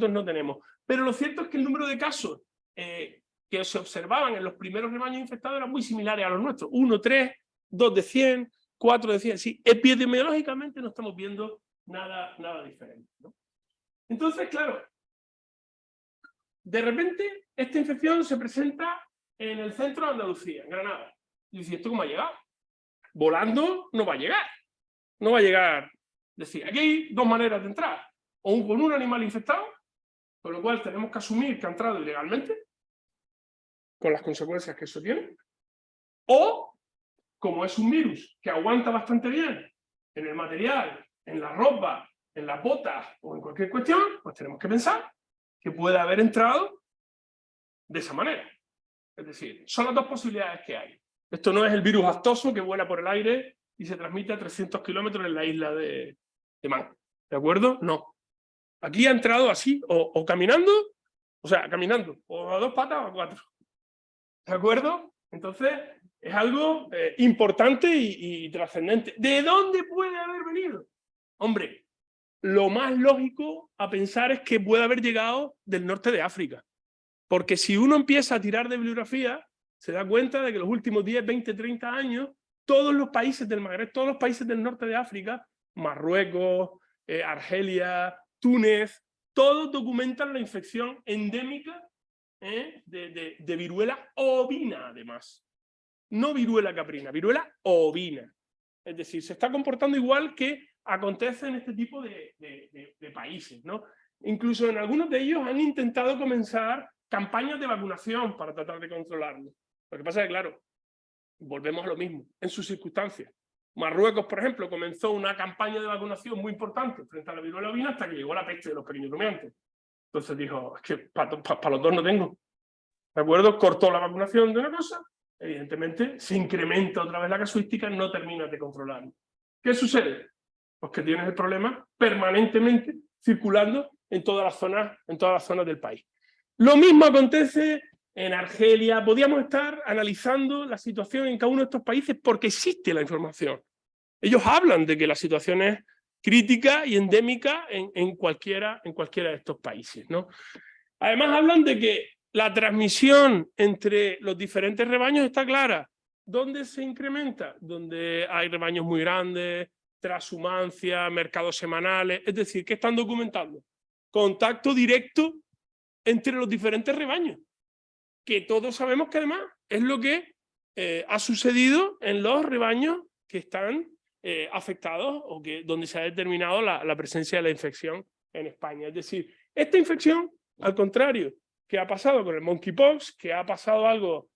no tenemos. Pero lo cierto es que el número de casos que se observaban en los primeros rebaños infectados eran muy similares a los nuestros. 1, 3, 2 de 100, 4 de 100. Sí, epidemiológicamente no estamos viendo nada diferente, ¿no? Entonces, claro, de repente esta infección se presenta en el centro de Andalucía, en Granada. Y dice, ¿esto cómo ha llegado? Volando no va a llegar. No va a llegar. Es decir, aquí hay dos maneras de entrar. O con un animal infectado, con lo cual tenemos que asumir que ha entrado ilegalmente, con las consecuencias que eso tiene, o, como es un virus que aguanta bastante bien en el material, en la ropa, en las botas o en cualquier cuestión, pues tenemos que pensar que puede haber entrado de esa manera. Es decir, son las dos posibilidades que hay. Esto no es el virus aftoso que vuela por el aire y se transmite a 300 kilómetros en la isla de Man. ¿De acuerdo? No. Aquí ha entrado así, o caminando, caminando, o a dos patas o a cuatro. ¿De acuerdo? Entonces, es algo importante y trascendente. ¿De dónde puede haber venido? Hombre, lo más lógico a pensar es que puede haber llegado del norte de África. Porque si uno empieza a tirar de bibliografía, se da cuenta de que los últimos 10, 20, 30 años, todos los países del Magreb, todos los países del norte de África, Marruecos, Argelia, Túnez, todos documentan la infección endémica de viruela ovina, además. No viruela caprina, viruela ovina. Es decir, se está comportando igual que acontece en este tipo de países, ¿no? Incluso en algunos de ellos han intentado comenzar campañas de vacunación para tratar de controlarlo. Lo que pasa es que, claro, volvemos a lo mismo, en sus circunstancias. Marruecos, por ejemplo, comenzó una campaña de vacunación muy importante frente a la viruela ovina hasta que llegó la peste de los pequeños rumiantes. Entonces dijo, es que para los dos no tengo. ¿De acuerdo? Cortó la vacunación de una cosa, evidentemente se incrementa otra vez la casuística, no terminas de controlarlo. ¿Qué sucede? Pues que tienes el problema permanentemente circulando en todas las zonas del país. Lo mismo acontece en Argelia. Podíamos estar analizando la situación en cada uno de estos países porque existe la información. Ellos hablan de que la situación es crítica y endémica en cualquiera de estos países, ¿no? Además hablan de que la transmisión entre los diferentes rebaños está clara. ¿Dónde se incrementa? Donde hay rebaños muy grandes, transhumancia, mercados semanales. Es decir, ¿qué están documentando? Contacto directo entre los diferentes rebaños, que todos sabemos que además es lo que ha sucedido en los rebaños que están afectados o donde se ha determinado la presencia de la infección en España. Es decir, esta infección, al contrario, que ha pasado con el monkeypox, que ha pasado algo,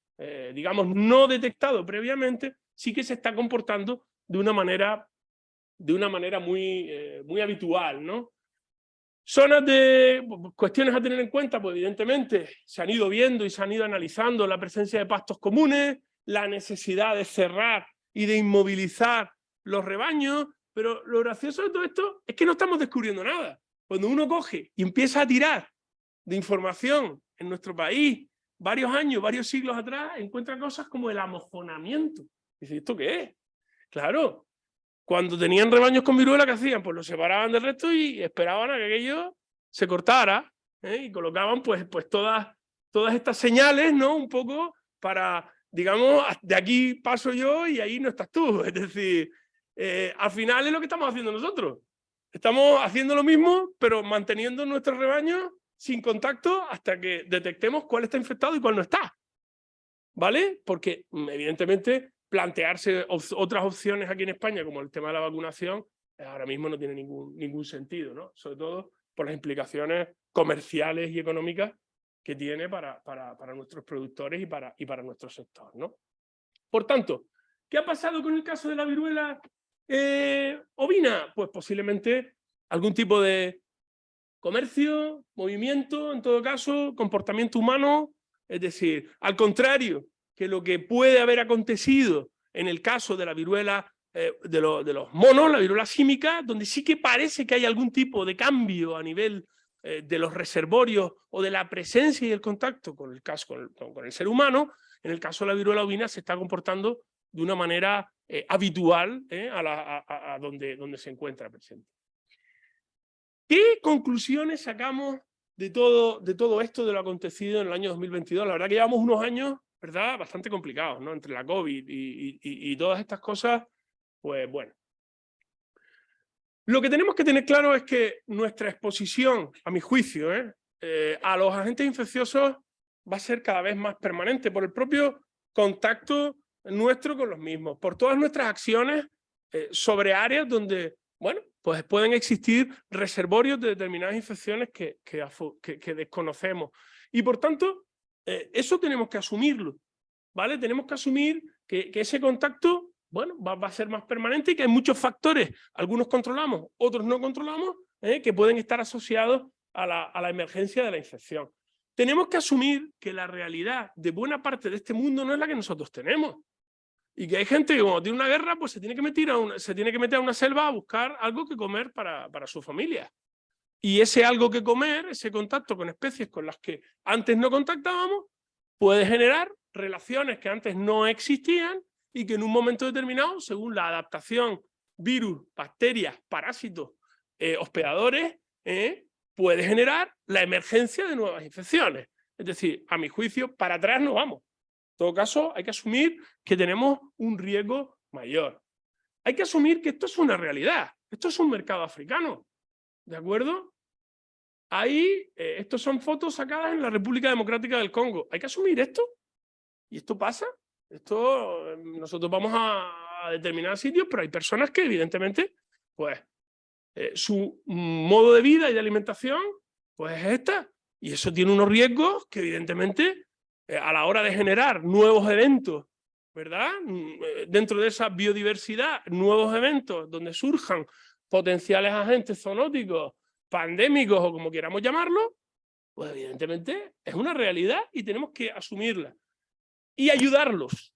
digamos, no detectado previamente, sí que se está comportando de una manera muy habitual, ¿no? Zonas de cuestiones a tener en cuenta, pues evidentemente se han ido viendo y se han ido analizando la presencia de pastos comunes, la necesidad de cerrar y de inmovilizar los rebaños, pero lo gracioso de todo esto es que no estamos descubriendo nada. Cuando uno coge y empieza a tirar de información en nuestro país varios años, varios siglos atrás, encuentra cosas como el amojonamiento. Dice, ¿esto qué es? Claro, cuando tenían rebaños con viruela, ¿qué hacían? Pues los separaban del resto y esperaban a que aquello se cortara, y colocaban pues todas estas señales, ¿no? Un poco para, digamos, de aquí paso yo y ahí no estás tú. Es decir, al final es lo que estamos haciendo nosotros. Estamos haciendo lo mismo, pero manteniendo nuestros rebaños sin contacto hasta que detectemos cuál está infectado y cuál no está. ¿Vale? Porque, evidentemente, plantearse otras opciones aquí en España, como el tema de la vacunación, ahora mismo no tiene ningún sentido, ¿no? Sobre todo por las implicaciones comerciales y económicas que tiene para nuestros productores y para nuestro sector, ¿no? Por tanto, ¿qué ha pasado con el caso de la viruela ovina? Pues posiblemente algún tipo de comercio, movimiento, en todo caso, comportamiento humano, es decir, al contrario que lo que puede haber acontecido en el caso de la viruela de los monos, la viruela símica, donde sí que parece que hay algún tipo de cambio a nivel de los reservorios o de la presencia y el contacto con el ser humano, en el caso de la viruela ovina se está comportando de una manera habitual a donde se encuentra presente. ¿Qué conclusiones sacamos de todo esto, de lo acontecido en el año 2022? La verdad que llevamos unos años, ¿verdad?, bastante complicados, ¿no? Entre la COVID y todas estas cosas, pues bueno. Lo que tenemos que tener claro es que nuestra exposición, a mi juicio, a los agentes infecciosos va a ser cada vez más permanente por el propio contacto nuestro con los mismos, por todas nuestras acciones sobre áreas donde, bueno, pues pueden existir reservorios de determinadas infecciones que desconocemos. Y por tanto, eso tenemos que asumirlo, ¿vale? Tenemos que asumir que ese contacto, bueno, va a ser más permanente y que hay muchos factores, algunos controlamos, otros no controlamos, que pueden estar asociados a la emergencia de la infección. Tenemos que asumir que la realidad de buena parte de este mundo no es la que nosotros tenemos. Y que hay gente que cuando tiene una guerra, pues se tiene que meter a una selva a buscar algo que comer para su familia. Y ese algo que comer, ese contacto con especies con las que antes no contactábamos, puede generar relaciones que antes no existían y que en un momento determinado, según la adaptación, virus, bacterias, parásitos, hospedadores, puede generar la emergencia de nuevas infecciones. Es decir, a mi juicio, para atrás no vamos. En todo caso, hay que asumir que tenemos un riesgo mayor. Hay que asumir que esto es una realidad. Esto es un mercado africano. ¿De acuerdo? Ahí, estos son fotos sacadas en la República Democrática del Congo. Hay que asumir esto. Y esto pasa. Nosotros vamos a determinados sitios, pero hay personas que evidentemente, pues, su modo de vida y de alimentación, pues es esta. Y eso tiene unos riesgos que evidentemente, a la hora de generar nuevos eventos, ¿verdad? Dentro de esa biodiversidad, nuevos eventos donde surjan potenciales agentes zoonóticos, pandémicos o como queramos llamarlo, pues evidentemente es una realidad y tenemos que asumirla. Y ayudarlos.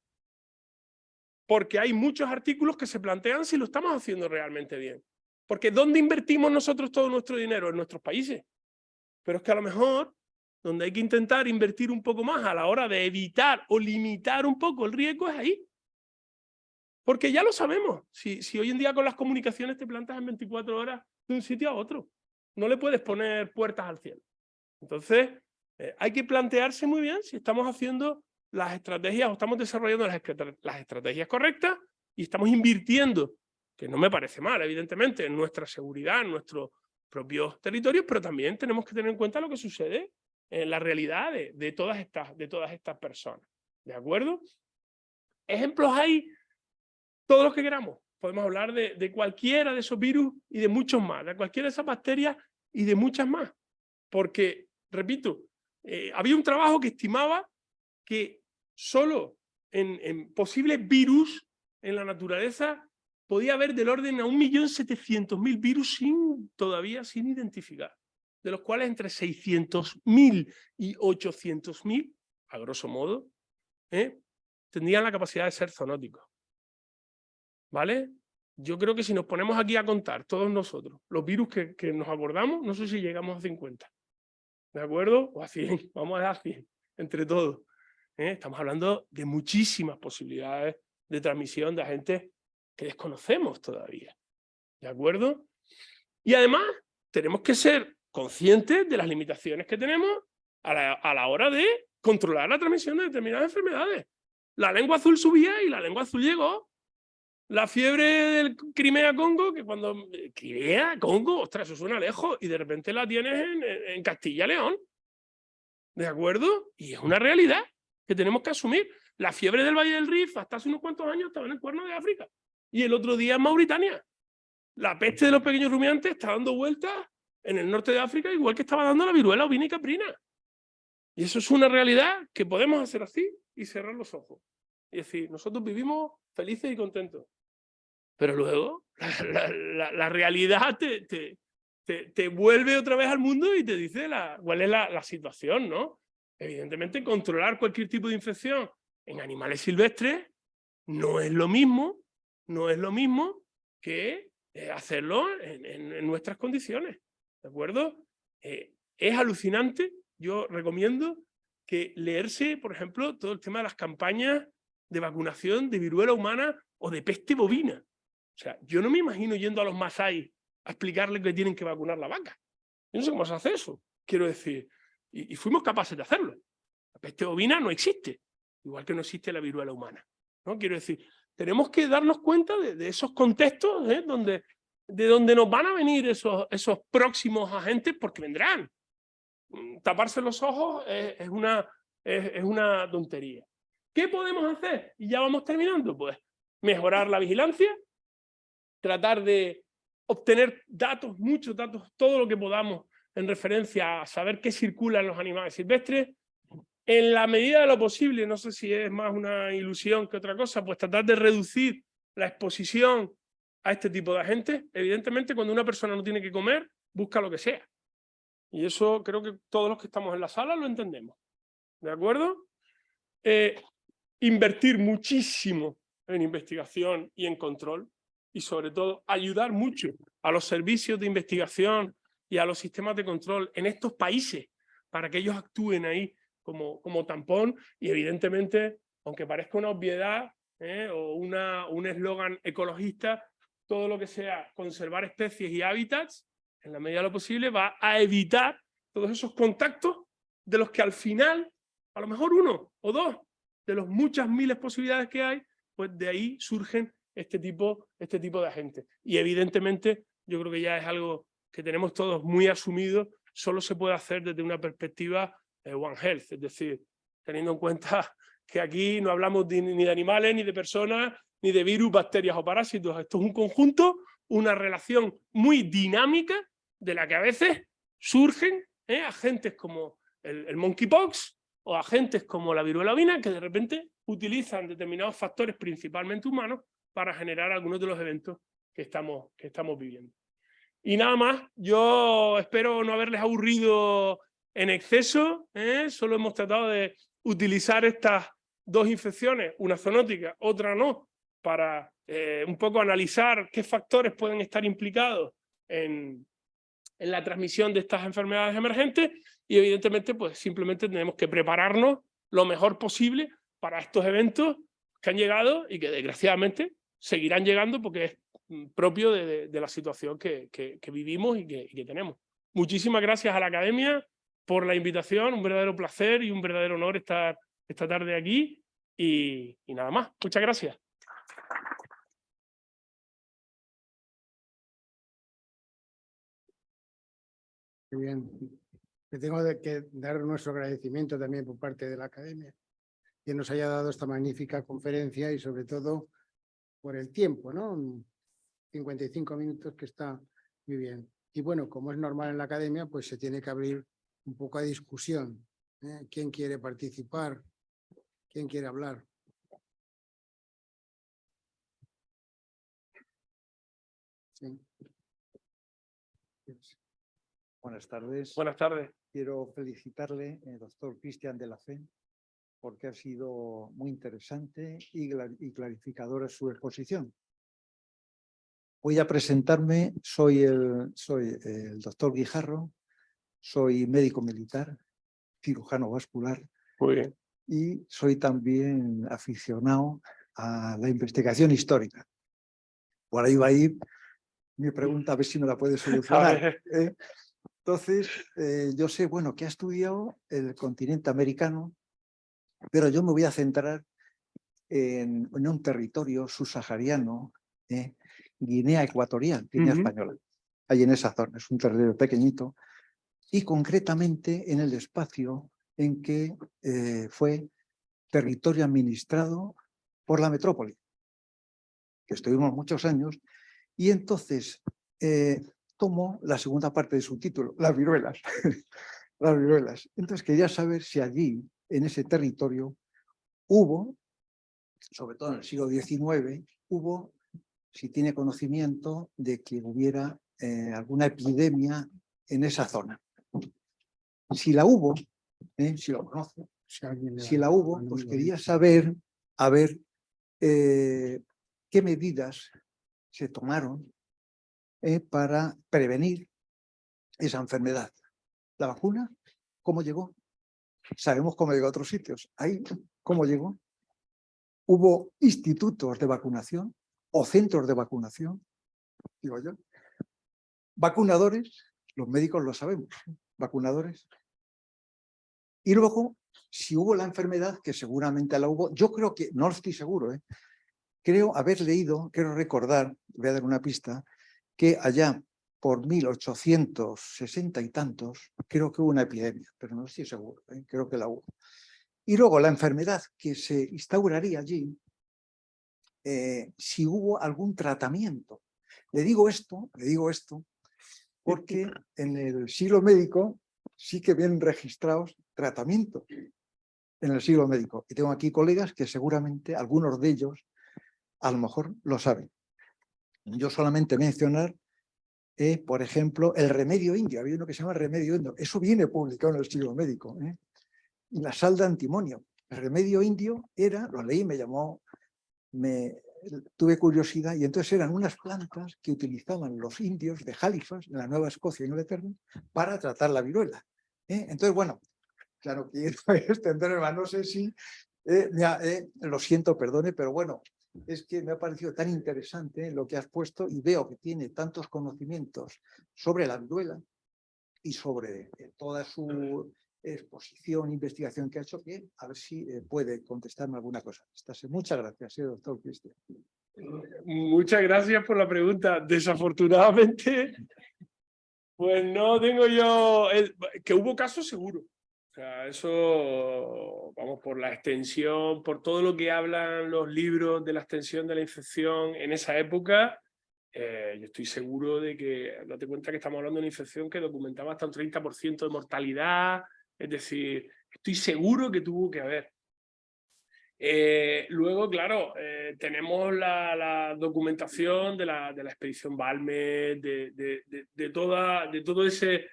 Porque hay muchos artículos que se plantean si lo estamos haciendo realmente bien. Porque ¿dónde invertimos nosotros todo nuestro dinero? En nuestros países. Pero es que a lo mejor donde hay que intentar invertir un poco más a la hora de evitar o limitar un poco el riesgo es ahí. Porque ya lo sabemos. Si hoy en día con las comunicaciones te plantas en 24 horas de un sitio a otro, no le puedes poner puertas al cielo. Entonces, hay que plantearse muy bien si estamos haciendo las estrategias o estamos desarrollando las estrategias correctas y estamos invirtiendo, que no me parece mal, evidentemente, en nuestra seguridad, en nuestros propios territorios, pero también tenemos que tener en cuenta lo que sucede en la realidad de todas estas personas. ¿De acuerdo? Ejemplos hay todos los que queramos. Podemos hablar de cualquiera de esos virus y de muchos más, de cualquiera de esas bacterias y de muchas más. Porque, repito, había un trabajo que estimaba que solo en posibles virus en la naturaleza podía haber del orden a 1.700.000 virus todavía sin identificar, de los cuales entre 600.000 y 800.000, a grosso modo, tendrían la capacidad de ser zoonóticos. ¿Vale? Yo creo que si nos ponemos aquí a contar, todos nosotros, los virus que nos abordamos, no sé si llegamos a 50. ¿De acuerdo? O a 100. Vamos a dar 100, entre todos. Estamos hablando de muchísimas posibilidades de transmisión de agentes que desconocemos todavía. ¿De acuerdo? Y además, tenemos que ser conscientes de las limitaciones que tenemos a la hora de controlar la transmisión de determinadas enfermedades. La lengua azul subía y la lengua azul llegó. La fiebre del Crimea-Congo, que cuando... Crimea-Congo, ostras, eso suena lejos, y de repente la tienes en Castilla-León. ¿De acuerdo? Y es una realidad que tenemos que asumir. La fiebre del Valle del Rif, hasta hace unos cuantos años, estaba en el Cuerno de África. Y el otro día en Mauritania. La peste de los pequeños rumiantes está dando vueltas en el norte de África, igual que estaba dando la viruela ovina y caprina. Y eso es una realidad que podemos hacer así y cerrar los ojos. Y decir, nosotros vivimos felices y contentos. Pero luego la realidad te vuelve otra vez al mundo y te dice cuál es la situación, ¿no? Evidentemente, controlar cualquier tipo de infección en animales silvestres no es lo mismo que hacerlo en nuestras condiciones, ¿de acuerdo? Es alucinante. Yo recomiendo que leerse, por ejemplo, todo el tema de las campañas de vacunación de viruela humana o de peste bovina. O sea, yo no me imagino yendo a los Masái a explicarles que tienen que vacunar la vaca. Yo no sé cómo se hace eso, quiero decir. Y fuimos capaces de hacerlo. La peste bovina no existe, igual que no existe la viruela humana, ¿no? Quiero decir, tenemos que darnos cuenta de esos contextos de donde nos van a venir esos próximos agentes, porque vendrán. Taparse los ojos es una tontería. ¿Qué podemos hacer? Y ya vamos terminando. Pues mejorar la vigilancia, tratar de obtener datos, muchos datos, todo lo que podamos en referencia a saber qué circula en los animales silvestres. En la medida de lo posible, no sé si es más una ilusión que otra cosa, pues tratar de reducir la exposición a este tipo de agentes. Evidentemente, cuando una persona no tiene que comer, busca lo que sea. Y eso creo que todos los que estamos en la sala lo entendemos. ¿De acuerdo? Invertir muchísimo en investigación y en control, y sobre todo ayudar mucho a los servicios de investigación y a los sistemas de control en estos países para que ellos actúen ahí como tampón. Y evidentemente, aunque parezca una obviedad o un eslogan ecologista, todo lo que sea conservar especies y hábitats, en la medida de lo posible, va a evitar todos esos contactos de los que al final, a lo mejor uno o dos, de las muchas miles posibilidades que hay, pues de ahí surgen este tipo de agentes. Y evidentemente yo creo que ya es algo que tenemos todos muy asumido, solo se puede hacer desde una perspectiva One Health, es decir, teniendo en cuenta que aquí no hablamos ni de animales, ni de personas, ni de virus, bacterias o parásitos. Esto es un conjunto, una relación muy dinámica de la que a veces surgen agentes como el monkeypox, o agentes como la viruela ovina, que de repente utilizan determinados factores, principalmente humanos, para generar algunos de los eventos que estamos viviendo. Y nada más, yo espero no haberles aburrido en exceso, solo hemos tratado de utilizar estas dos infecciones, una zoonótica, otra no, para un poco analizar qué factores pueden estar implicados en la transmisión de estas enfermedades emergentes. Y evidentemente pues simplemente tenemos que prepararnos lo mejor posible para estos eventos que han llegado y que desgraciadamente seguirán llegando, porque es propio de la situación que vivimos y que tenemos. Muchísimas gracias a la Academia por la invitación, un verdadero placer y un verdadero honor estar esta tarde aquí, y nada más. Muchas gracias. Muy bien. Le tengo que dar nuestro agradecimiento también por parte de la Academia, que nos haya dado esta magnífica conferencia y sobre todo por el tiempo, ¿no? 55 minutos, que está muy bien. Y bueno, como es normal en la Academia, pues se tiene que abrir un poco a discusión. ¿Quién quiere participar? ¿Quién quiere hablar? Sí. Buenas tardes. Buenas tardes. Quiero felicitarle, doctor Cristian de la Fe, porque ha sido muy interesante y clarificadora su exposición. Voy a presentarme, soy el doctor Guijarro, soy médico militar, cirujano vascular Muy bien. y soy también aficionado a la investigación histórica. Por ahí va a ir mi pregunta, a ver si me la puede solucionar. Entonces, yo sé, bueno, que ha estudiado el continente americano, pero yo me voy a centrar en un territorio subsahariano, Guinea Ecuatorial, Guinea Española. Ahí en esa zona, es un territorio pequeñito, y concretamente en el espacio en que fue territorio administrado por la metrópoli, que estuvimos muchos años, y entonces tomo la segunda parte de su título, las viruelas. Las viruelas. Entonces quería saber si allí, en ese territorio, hubo, sobre todo en el siglo XIX, hubo, si tiene conocimiento de que hubiera alguna epidemia en esa zona. Si la hubo, si lo conoce, si la hubo, pues quería saber, a ver, qué medidas se tomaron para prevenir esa enfermedad. La vacuna, ¿cómo llegó? Sabemos cómo llegó a otros sitios. Ahí, ¿cómo llegó? Hubo institutos de vacunación o centros de vacunación, digo yo. Vacunadores, los médicos lo sabemos, vacunadores. Y luego, si hubo la enfermedad, que seguramente la hubo, yo creo que, no estoy seguro, creo haber leído, quiero recordar, voy a dar una pista, que allá por 1860 y tantos, creo que hubo una epidemia, pero no estoy seguro, creo que la hubo. Y luego la enfermedad que se instauraría allí, si hubo algún tratamiento. Le digo esto porque en el siglo médico sí que vienen registrados tratamientos en el siglo médico. Y tengo aquí colegas que seguramente algunos de ellos a lo mejor lo saben. Yo solamente mencionar, por ejemplo, el remedio indio. Había uno que se llama remedio indio. Eso viene publicado en el siglo médico. Y la sal de antimonio. El remedio indio era, lo leí, tuve curiosidad, y entonces eran unas plantas que utilizaban los indios de Halifax, en la Nueva Escocia y Inglaterra, para tratar la viruela. Entonces, bueno, claro, quiero extenderme, no sé si, lo siento, perdone, pero bueno, es que me ha parecido tan interesante lo que has puesto y veo que tiene tantos conocimientos sobre la viruela y sobre toda su exposición, investigación que ha hecho, que a ver si puede contestarme alguna cosa. Muchas gracias, doctor Cristian. Muchas gracias por la pregunta. Desafortunadamente, pues no tengo yo... que hubo casos seguro. O sea, eso, vamos, por la extensión, por todo lo que hablan los libros de la extensión de la infección en esa época, yo estoy seguro de que, date cuenta que estamos hablando de una infección que documentaba hasta un 30% de mortalidad, es decir, estoy seguro que tuvo que haber. Luego, claro, tenemos la documentación de la expedición Balmes, de todo ese...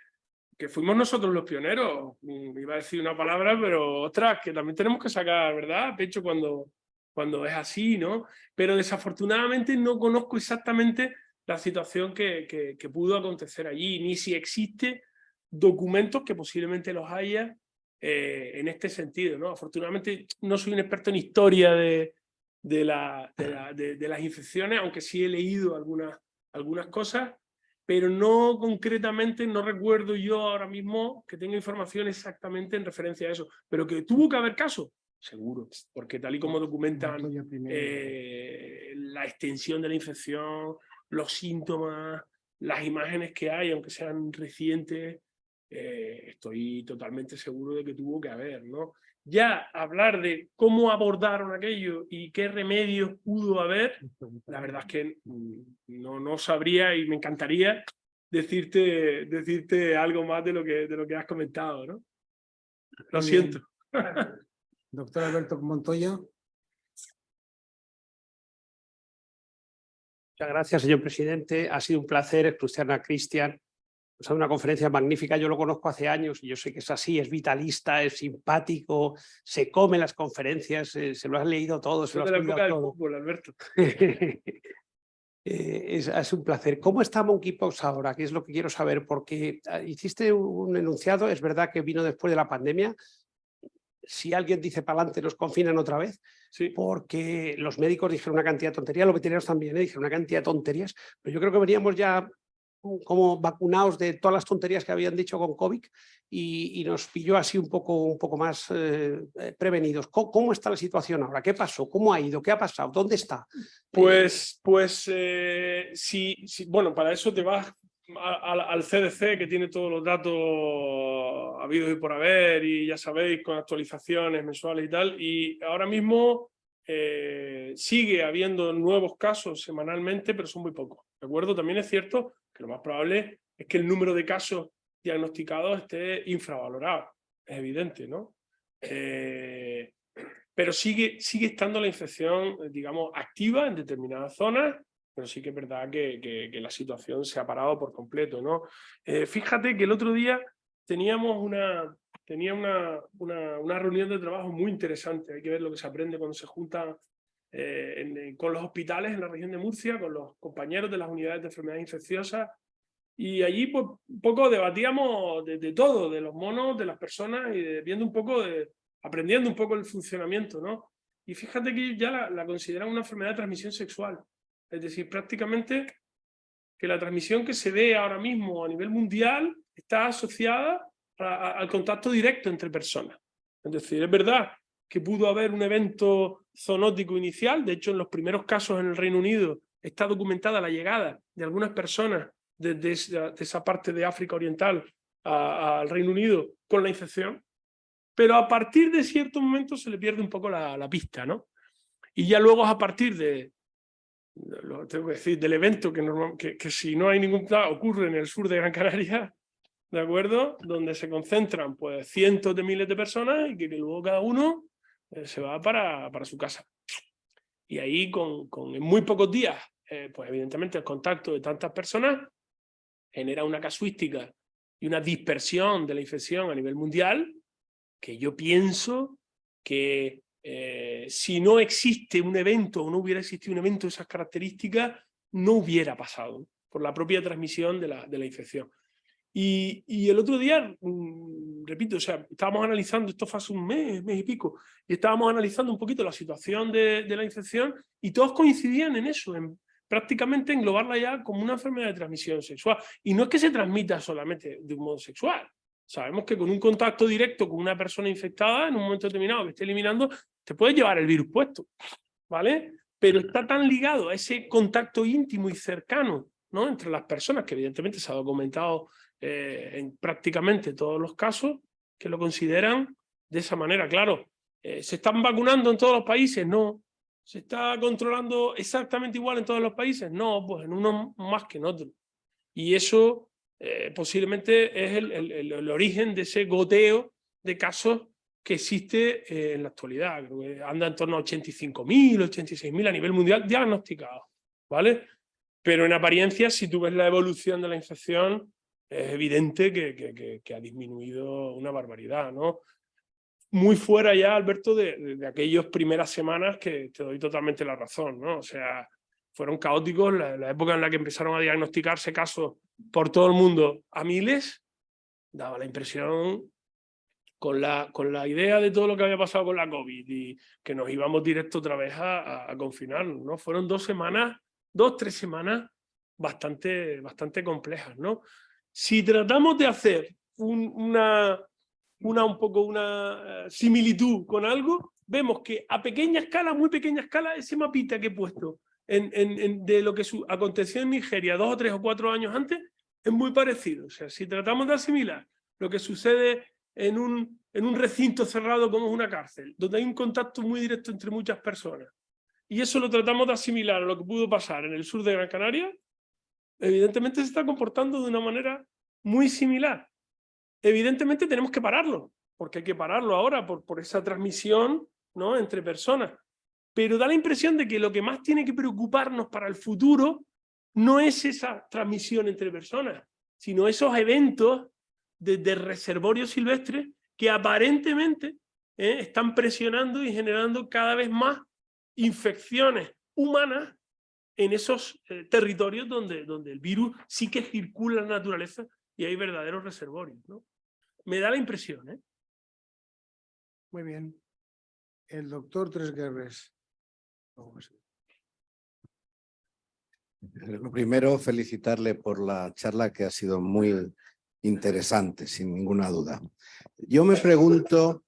que fuimos nosotros los pioneros. Iba a decir una palabra, pero ostras, que también tenemos que sacar, ¿verdad?, pecho cuando es así, ¿no? Pero desafortunadamente no conozco exactamente la situación que pudo acontecer allí, ni si existe documentos, que posiblemente los haya, en este sentido, ¿no? Afortunadamente no soy un experto en historia de las infecciones, aunque sí he leído algunas cosas, pero no concretamente, no recuerdo yo ahora mismo que tenga información exactamente en referencia a eso. Pero que tuvo que haber casos, seguro, porque tal y como documentan la extensión de la infección, los síntomas, las imágenes que hay, aunque sean recientes, estoy totalmente seguro de que tuvo que haber, ¿no? Ya hablar de cómo abordaron aquello y qué remedios pudo haber, la verdad es que no sabría, y me encantaría decirte algo más de lo que has comentado, ¿no? Lo siento. Doctor Alberto Montoya. Muchas gracias, señor presidente. Ha sido un placer escuchar a Cristian Nos ha dado una conferencia magnífica, yo lo conozco hace años y yo sé que es así, es vitalista, es simpático, se come las conferencias, se lo has leído todo, se lo has de la estudiado época del todo. fútbol, Alberto. Es un placer. ¿Cómo está Monkeypox ahora? ¿Qué es lo que quiero saber? Porque hiciste un enunciado, es verdad que vino después de la pandemia. Si alguien dice para adelante, nos confinan otra vez, Sí. porque los médicos dijeron una cantidad de tonterías, los veterinarios también dijeron una cantidad de tonterías, pero yo creo que veníamos ya como vacunados de todas las tonterías que habían dicho con COVID y nos pilló así un poco más prevenidos. ¿Cómo está la situación ahora? ¿Qué pasó? ¿Cómo ha ido? ¿Qué ha pasado? ¿Dónde está? Pues bueno, para eso te vas al CDC, que tiene todos los datos habidos y por haber, y ya sabéis, con actualizaciones mensuales y tal, y ahora mismo sigue habiendo nuevos casos semanalmente, pero son muy pocos, ¿de acuerdo? También es cierto que lo más probable es que el número de casos diagnosticados esté infravalorado, es evidente, ¿no? Pero sigue estando la infección, digamos, activa en determinadas zonas, pero sí que es verdad que la situación se ha parado por completo, ¿no? Fíjate que el otro día teníamos una reunión de trabajo muy interesante. Hay que ver lo que se aprende cuando se junta con los hospitales en la región de Murcia, con los compañeros de las unidades de enfermedades infecciosas, y allí pues un poco debatíamos de todo, de los monos, de las personas, y viendo un poco aprendiendo un poco el funcionamiento, ¿no? Y fíjate que ya la consideran una enfermedad de transmisión sexual. Es decir, prácticamente que la transmisión que se ve ahora mismo a nivel mundial está asociada al contacto directo entre personas. Es decir, es verdad que pudo haber un evento zoonótico inicial. De hecho, en los primeros casos en el Reino Unido está documentada la llegada de algunas personas de esa parte de África Oriental al Reino Unido con la infección. Pero a partir de cierto momento se le pierde un poco la pista, ¿no? Y ya luego es a partir tengo que decir, del evento que si no hay ningún plan ocurre en el sur de Gran Canaria, ¿de acuerdo? Donde se concentran pues cientos de miles de personas y que luego cada uno se va para su casa. Y ahí en muy pocos días, pues evidentemente el contacto de tantas personas genera una casuística y una dispersión de la infección a nivel mundial, que yo pienso que si no existe un evento o no hubiera existido un evento de esas características, no hubiera pasado por la propia transmisión de la infección. Y el otro día, repito, o sea, estábamos analizando, esto fue hace un mes y pico, y estábamos analizando un poquito la situación de la infección y todos coincidían en eso, en prácticamente englobarla ya como una enfermedad de transmisión sexual. Y no es que se transmita solamente de un modo sexual. Sabemos que con un contacto directo con una persona infectada, en un momento determinado que esté eliminando, te puede llevar el virus puesto, ¿vale? Pero está tan ligado a ese contacto íntimo y cercano, ¿no?, entre las personas, que evidentemente se ha documentado en prácticamente todos los casos, que lo consideran de esa manera. Claro, ¿se están vacunando en todos los países? No. ¿Se está controlando exactamente igual en todos los países? No, pues en unos más que en otros. Y eso posiblemente es el origen de ese goteo de casos que existe en la actualidad. Creo que anda en torno a 85.000, 86.000 a nivel mundial diagnosticados, ¿vale? Pero en apariencia, si tú ves la evolución de la infección, es evidente que ha disminuido una barbaridad, ¿no? Muy fuera ya, Alberto, de aquellas primeras semanas, que te doy totalmente la razón, ¿no? O sea, fueron caóticos la época en la que empezaron a diagnosticarse casos por todo el mundo a miles. Daba la impresión, con la idea de todo lo que había pasado con la COVID, y que nos íbamos directo otra vez a confinarnos, ¿no? Fueron 2 semanas, 2-3 semanas bastante complejas, ¿no? Si tratamos de hacer una similitud con algo, vemos que a pequeña escala, muy pequeña escala, ese mapita que he puesto de lo que aconteció en Nigeria 2 o 3 o 4 años antes, es muy parecido. O sea, si tratamos de asimilar lo que sucede en un recinto cerrado como es una cárcel, donde hay un contacto muy directo entre muchas personas, y eso lo tratamos de asimilar a lo que pudo pasar en el sur de Gran Canaria, evidentemente se está comportando de una manera muy similar. Evidentemente tenemos que pararlo, porque hay que pararlo ahora por esa transmisión, ¿no?, entre personas. Pero da la impresión de que lo que más tiene que preocuparnos para el futuro no es esa transmisión entre personas, sino esos eventos de reservorios silvestres que aparentemente están presionando y generando cada vez más infecciones humanas en esos territorios donde el virus sí que circula en la naturaleza y hay verdaderos reservorios, ¿no? Me da la impresión, ¿eh? Muy bien. El doctor Tresguerres. Lo primero, felicitarle por la charla que ha sido muy interesante, sin ninguna duda. Yo me pregunto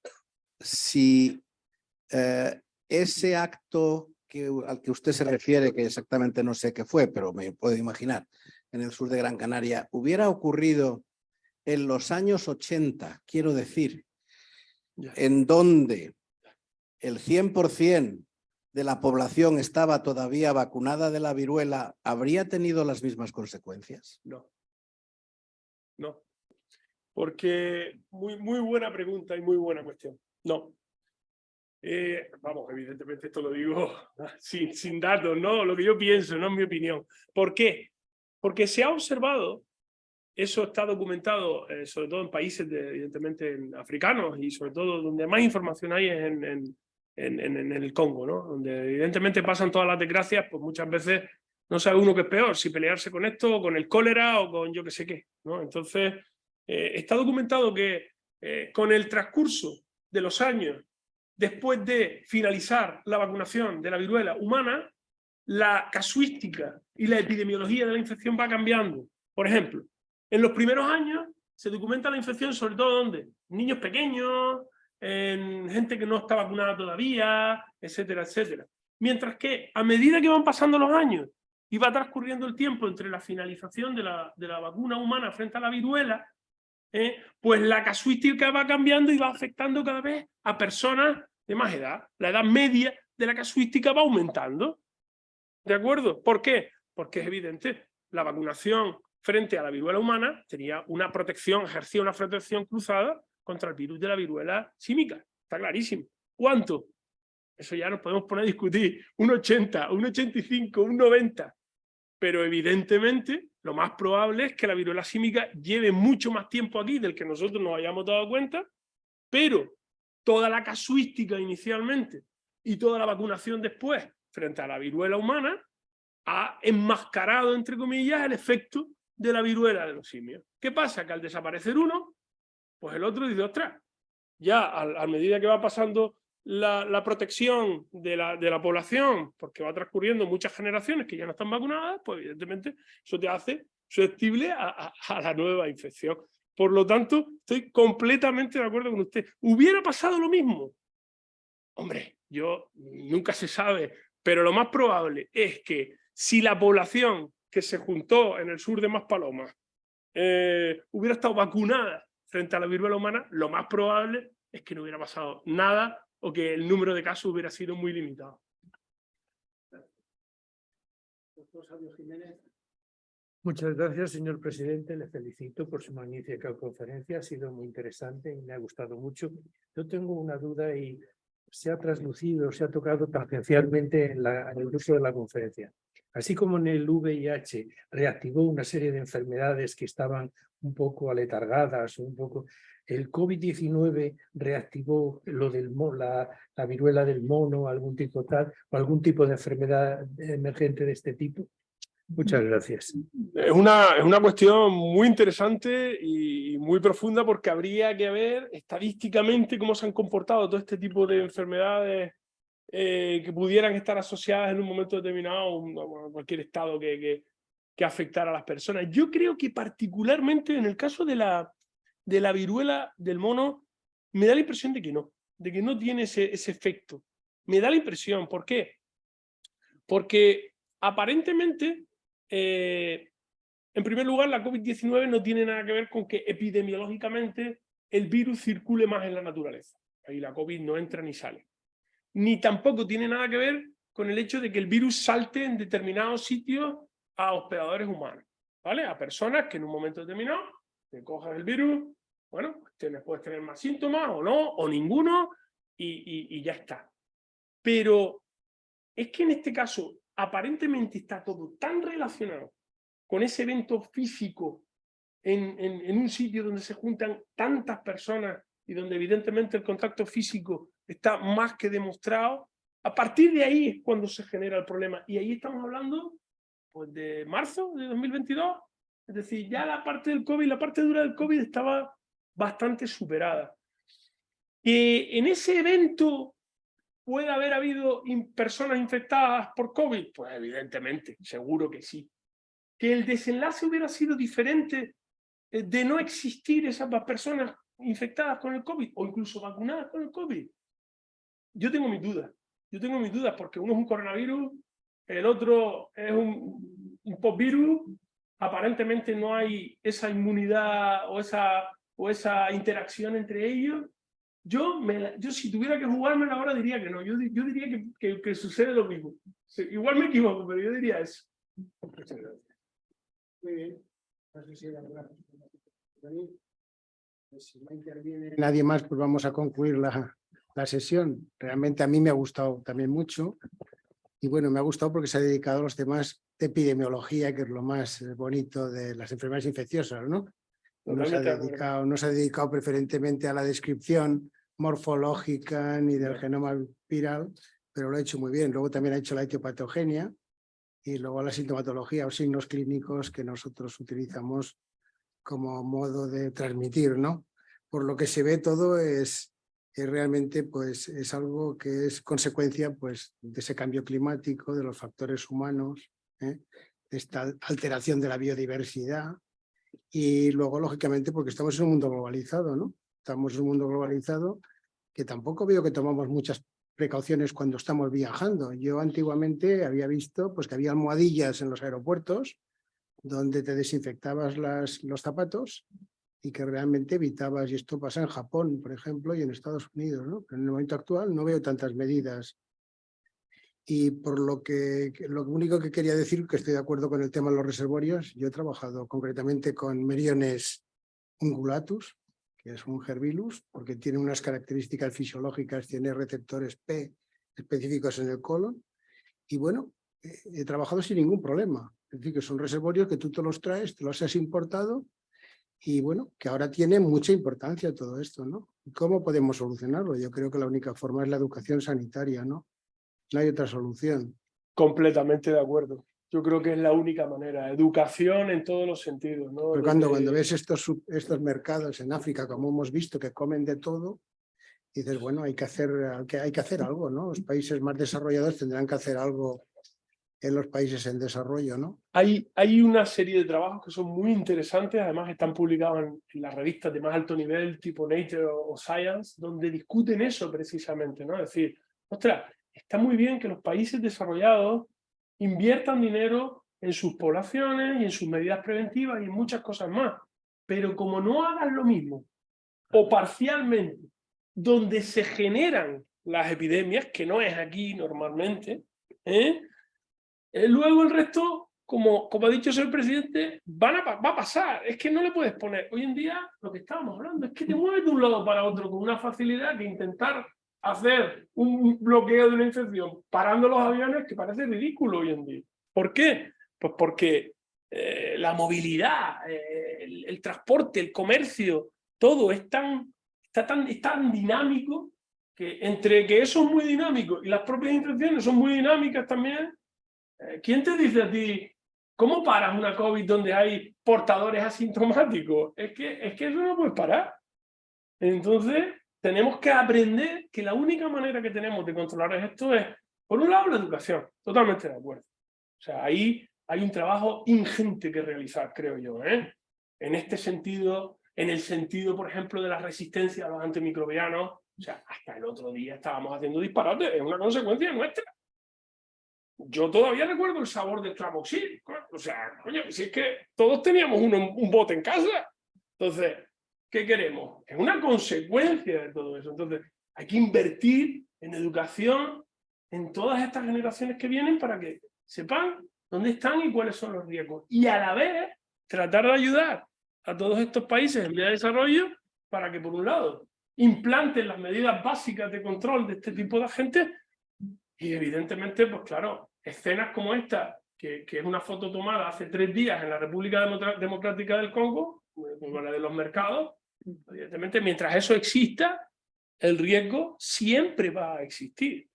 si ese acto al que usted se refiere, que exactamente no sé qué fue, pero me puedo imaginar, en el sur de Gran Canaria, hubiera ocurrido en los años 80, quiero decir, en donde el 100% de la población estaba todavía vacunada de la viruela, ¿habría tenido las mismas consecuencias? No. No. Porque muy buena pregunta y muy buena cuestión. No. Vamos, evidentemente esto lo digo sin datos, ¿no? Lo que yo pienso, no es mi opinión. ¿Por qué? Porque se ha observado, eso está documentado, sobre todo en países, evidentemente, africanos, y sobre todo donde más información hay es en el Congo, ¿no? Donde evidentemente pasan todas las desgracias, pues muchas veces no sabe uno qué es peor, si pelearse con esto, o con el cólera, o con yo qué sé qué, ¿no? Entonces, está documentado que con el transcurso de los años, después de finalizar la vacunación de la viruela humana, la casuística y la epidemiología de la infección va cambiando. Por ejemplo, en los primeros años se documenta la infección sobre todo ¿dónde? Niños pequeños, en gente que no está vacunada todavía, etcétera, etcétera. Mientras que a medida que van pasando los años y va transcurriendo el tiempo entre la finalización de la vacuna humana frente a la viruela, pues la casuística va cambiando y va afectando cada vez a personas de más edad. La edad media de la casuística va aumentando. ¿De acuerdo? ¿Por qué? Porque es evidente, la vacunación frente a la viruela humana tenía una protección, ejercía una protección cruzada contra el virus de la viruela símica. Está clarísimo. ¿Cuánto? Eso ya nos podemos poner a discutir. Un 80, un 85, un 90. Pero evidentemente lo más probable es que la viruela símica lleve mucho más tiempo aquí del que nosotros nos hayamos dado cuenta, pero toda la casuística inicialmente y toda la vacunación después frente a la viruela humana ha enmascarado, entre comillas, el efecto de la viruela de los simios. ¿Qué pasa? Que al desaparecer uno, pues el otro dice, ostras, ya a medida que va pasando la protección de la población, porque va transcurriendo muchas generaciones que ya no están vacunadas, pues evidentemente eso te hace susceptible a la nueva infección. Por lo tanto, estoy completamente de acuerdo con usted. ¿Hubiera pasado lo mismo? Hombre, nunca se sabe, pero lo más probable es que si la población que se juntó en el sur de Maspalomas hubiera estado vacunada frente a la viruela humana, lo más probable es que no hubiera pasado nada o que el número de casos hubiera sido muy limitado. Muchas gracias, señor presidente. Le felicito por su magnífica conferencia. Ha sido muy interesante y me ha gustado mucho. Yo tengo una duda y se ha traslucido, se ha tocado tangencialmente en el uso de la conferencia. Así como en el VIH reactivó una serie de enfermedades que estaban un poco aletargadas, el COVID-19 reactivó lo del la viruela del mono, algún tipo de enfermedad emergente de este tipo. Muchas gracias. Es una cuestión muy interesante y muy profunda, porque habría que ver estadísticamente cómo se han comportado todo este tipo de enfermedades que pudieran estar asociadas en un momento determinado a cualquier estado que afectara a las personas. Yo creo que particularmente en el caso de la viruela del mono, me da la impresión de que no tiene ese efecto. Me da la impresión. ¿Por qué? Porque aparentemente, en primer lugar, la COVID-19 no tiene nada que ver con que epidemiológicamente el virus circule más en la naturaleza. Ahí la COVID no entra ni sale. Ni tampoco tiene nada que ver con el hecho de que el virus salte en determinados sitios a hospedadores humanos, ¿vale? A personas que en un momento determinado te cojas el virus, bueno, puedes tener más síntomas o no, o ninguno, y ya está. Pero es que en este caso aparentemente está todo tan relacionado con ese evento físico en un sitio donde se juntan tantas personas y donde evidentemente el contacto físico está más que demostrado, a partir de ahí es cuando se genera el problema. Y ahí estamos hablando pues, de marzo de 2022. Es decir, ya la parte del COVID, la parte dura del COVID estaba bastante superada. Que en ese evento puede haber habido personas infectadas por COVID, pues evidentemente, seguro que sí. Que el desenlace hubiera sido diferente de no existir esas personas infectadas con el COVID o incluso vacunadas con el COVID. Yo tengo mis dudas. Yo tengo mis dudas porque uno es un coronavirus, el otro es un postvirus. Aparentemente no hay esa inmunidad o esa interacción entre ellos. Yo si tuviera que jugármela ahora diría que no. Yo diría que sucede lo mismo. Igual me equivoco, pero yo diría eso. Muchas gracias. Muy bien. Si no interviene nadie más, pues vamos a concluir la sesión. Realmente a mí me ha gustado también mucho. Y bueno, me ha gustado porque se ha dedicado a los temas de epidemiología, que es lo más bonito de las enfermedades infecciosas, ¿no? No se ha dedicado preferentemente a la descripción morfológica ni del genoma viral, pero lo ha hecho muy bien. Luego también ha hecho la etiopatogenia y luego la sintomatología o signos clínicos que nosotros utilizamos como modo de transmitir, ¿no? Por lo que se ve todo es realmente pues, es algo que es consecuencia pues, de ese cambio climático, de los factores humanos, de esta alteración de la biodiversidad y luego, lógicamente, porque estamos en un mundo globalizado, ¿no? Estamos en un mundo globalizado que tampoco veo que tomamos muchas precauciones cuando estamos viajando. Yo antiguamente había visto pues, que había almohadillas en los aeropuertos donde te desinfectabas los zapatos y que realmente evitabas, y esto pasa en Japón, por ejemplo, y en Estados Unidos, ¿no? Pero en el momento actual no veo tantas medidas. Y por lo único que quería decir, que estoy de acuerdo con el tema de los reservorios, yo he trabajado concretamente con Meriones ungulatus, que es un gerbilus, porque tiene unas características fisiológicas, tiene receptores P específicos en el colon, y bueno, he trabajado sin ningún problema. Es decir, que son reservorios que tú te los traes, te los has importado, y bueno, que ahora tiene mucha importancia todo esto, ¿no? ¿Cómo podemos solucionarlo? Yo creo que la única forma es la educación sanitaria, ¿no? No hay otra solución. Completamente de acuerdo. Yo creo que es la única manera. Educación en todos los sentidos, ¿no? Pero cuando ves estos mercados en África, como hemos visto, que comen de todo, dices, bueno, hay que hacer algo, ¿no? Los países más desarrollados tendrán que hacer algo en los países en desarrollo, ¿no? Hay una serie de trabajos que son muy interesantes, además están publicados en las revistas de más alto nivel, tipo Nature o Science, donde discuten eso precisamente, ¿no? Es decir, ostras, está muy bien que los países desarrollados inviertan dinero en sus poblaciones y en sus medidas preventivas y en muchas cosas más, pero como no hagan lo mismo, o parcialmente, donde se generan las epidemias, que no es aquí normalmente, luego el resto, como ha dicho el señor presidente, va a pasar. Es que no le puedes poner. Hoy en día, lo que estábamos hablando es que te mueves de un lado para otro con una facilidad que intentar hacer un bloqueo de una infección parando los aviones, que parece ridículo hoy en día. ¿Por qué? Pues porque la movilidad, el transporte, el comercio, todo es tan dinámico que entre que eso es muy dinámico y las propias infecciones son muy dinámicas también. ¿Quién te dice a ti cómo paras una COVID donde hay portadores asintomáticos? Es que eso no puedes parar. Entonces, tenemos que aprender que la única manera que tenemos de controlar esto es, por un lado, la educación. Totalmente de acuerdo. O sea, ahí hay un trabajo ingente que realizar, creo yo, en este sentido, en el sentido, por ejemplo, de la resistencia a los antimicrobianos. O sea, hasta el otro día estábamos haciendo disparates, es una consecuencia nuestra. Yo todavía recuerdo el sabor del Clamoxil. O sea, coño, si es que todos teníamos un bote en casa. Entonces, ¿qué queremos? Es una consecuencia de todo eso. Entonces, hay que invertir en educación en todas estas generaciones que vienen para que sepan dónde están y cuáles son los riesgos. Y a la vez, tratar de ayudar a todos estos países en vía de desarrollo para que, por un lado, implanten las medidas básicas de control de este tipo de agentes. Y evidentemente, pues claro, escenas como esta, que es una foto tomada hace 3 días en la República Democrática del Congo, de los mercados, evidentemente mientras eso exista, el riesgo siempre va a existir.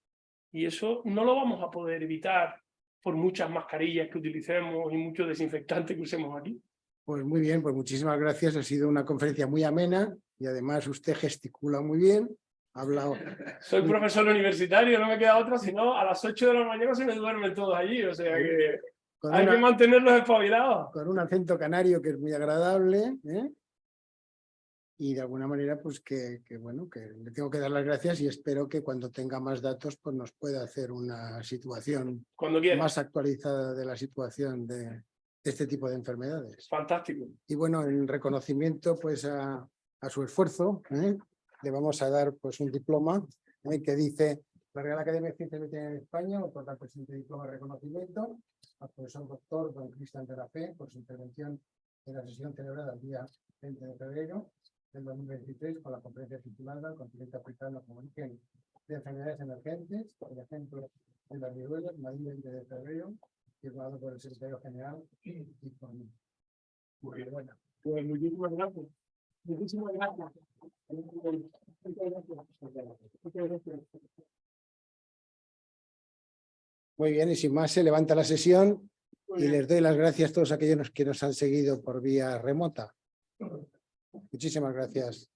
Y eso no lo vamos a poder evitar por muchas mascarillas que utilicemos y muchos desinfectantes que usemos aquí. Pues muy bien, pues muchísimas gracias. Ha sido una conferencia muy amena y además usted gesticula muy bien. Ha hablado. Soy profesor universitario, no me queda otra, sino a las 8 de la mañana se me duermen todos allí, o sea que hay que mantenerlos espabilados. Con un acento canario que es muy agradable, ¿eh? Y de alguna manera, pues que bueno, que le tengo que dar las gracias y espero que cuando tenga más datos, pues nos pueda hacer una situación Cuando quiera. más actualizada de la situación de este tipo de enfermedades. Fantástico. Y bueno, en reconocimiento pues a su esfuerzo, le vamos a dar pues un diploma que dice: la Real Academia de Ciencias Veterinarias de España otorga el presente diploma de reconocimiento al profesor doctor don Cristian de la Fe por su intervención en la sesión celebrada el día 20 de febrero del 2023 con la conferencia titulada "El continente africano como origen de enfermedades emergentes, por ejemplo de la viruela", Madrid 20 de febrero, firmado por el secretario general y por mí. Muy bueno. Pues muchísimas gracias. Muchísimas gracias. Muchas gracias. Muy bien, y sin más se levanta la sesión y les doy las gracias a todos aquellos que nos han seguido por vía remota. Muchísimas gracias.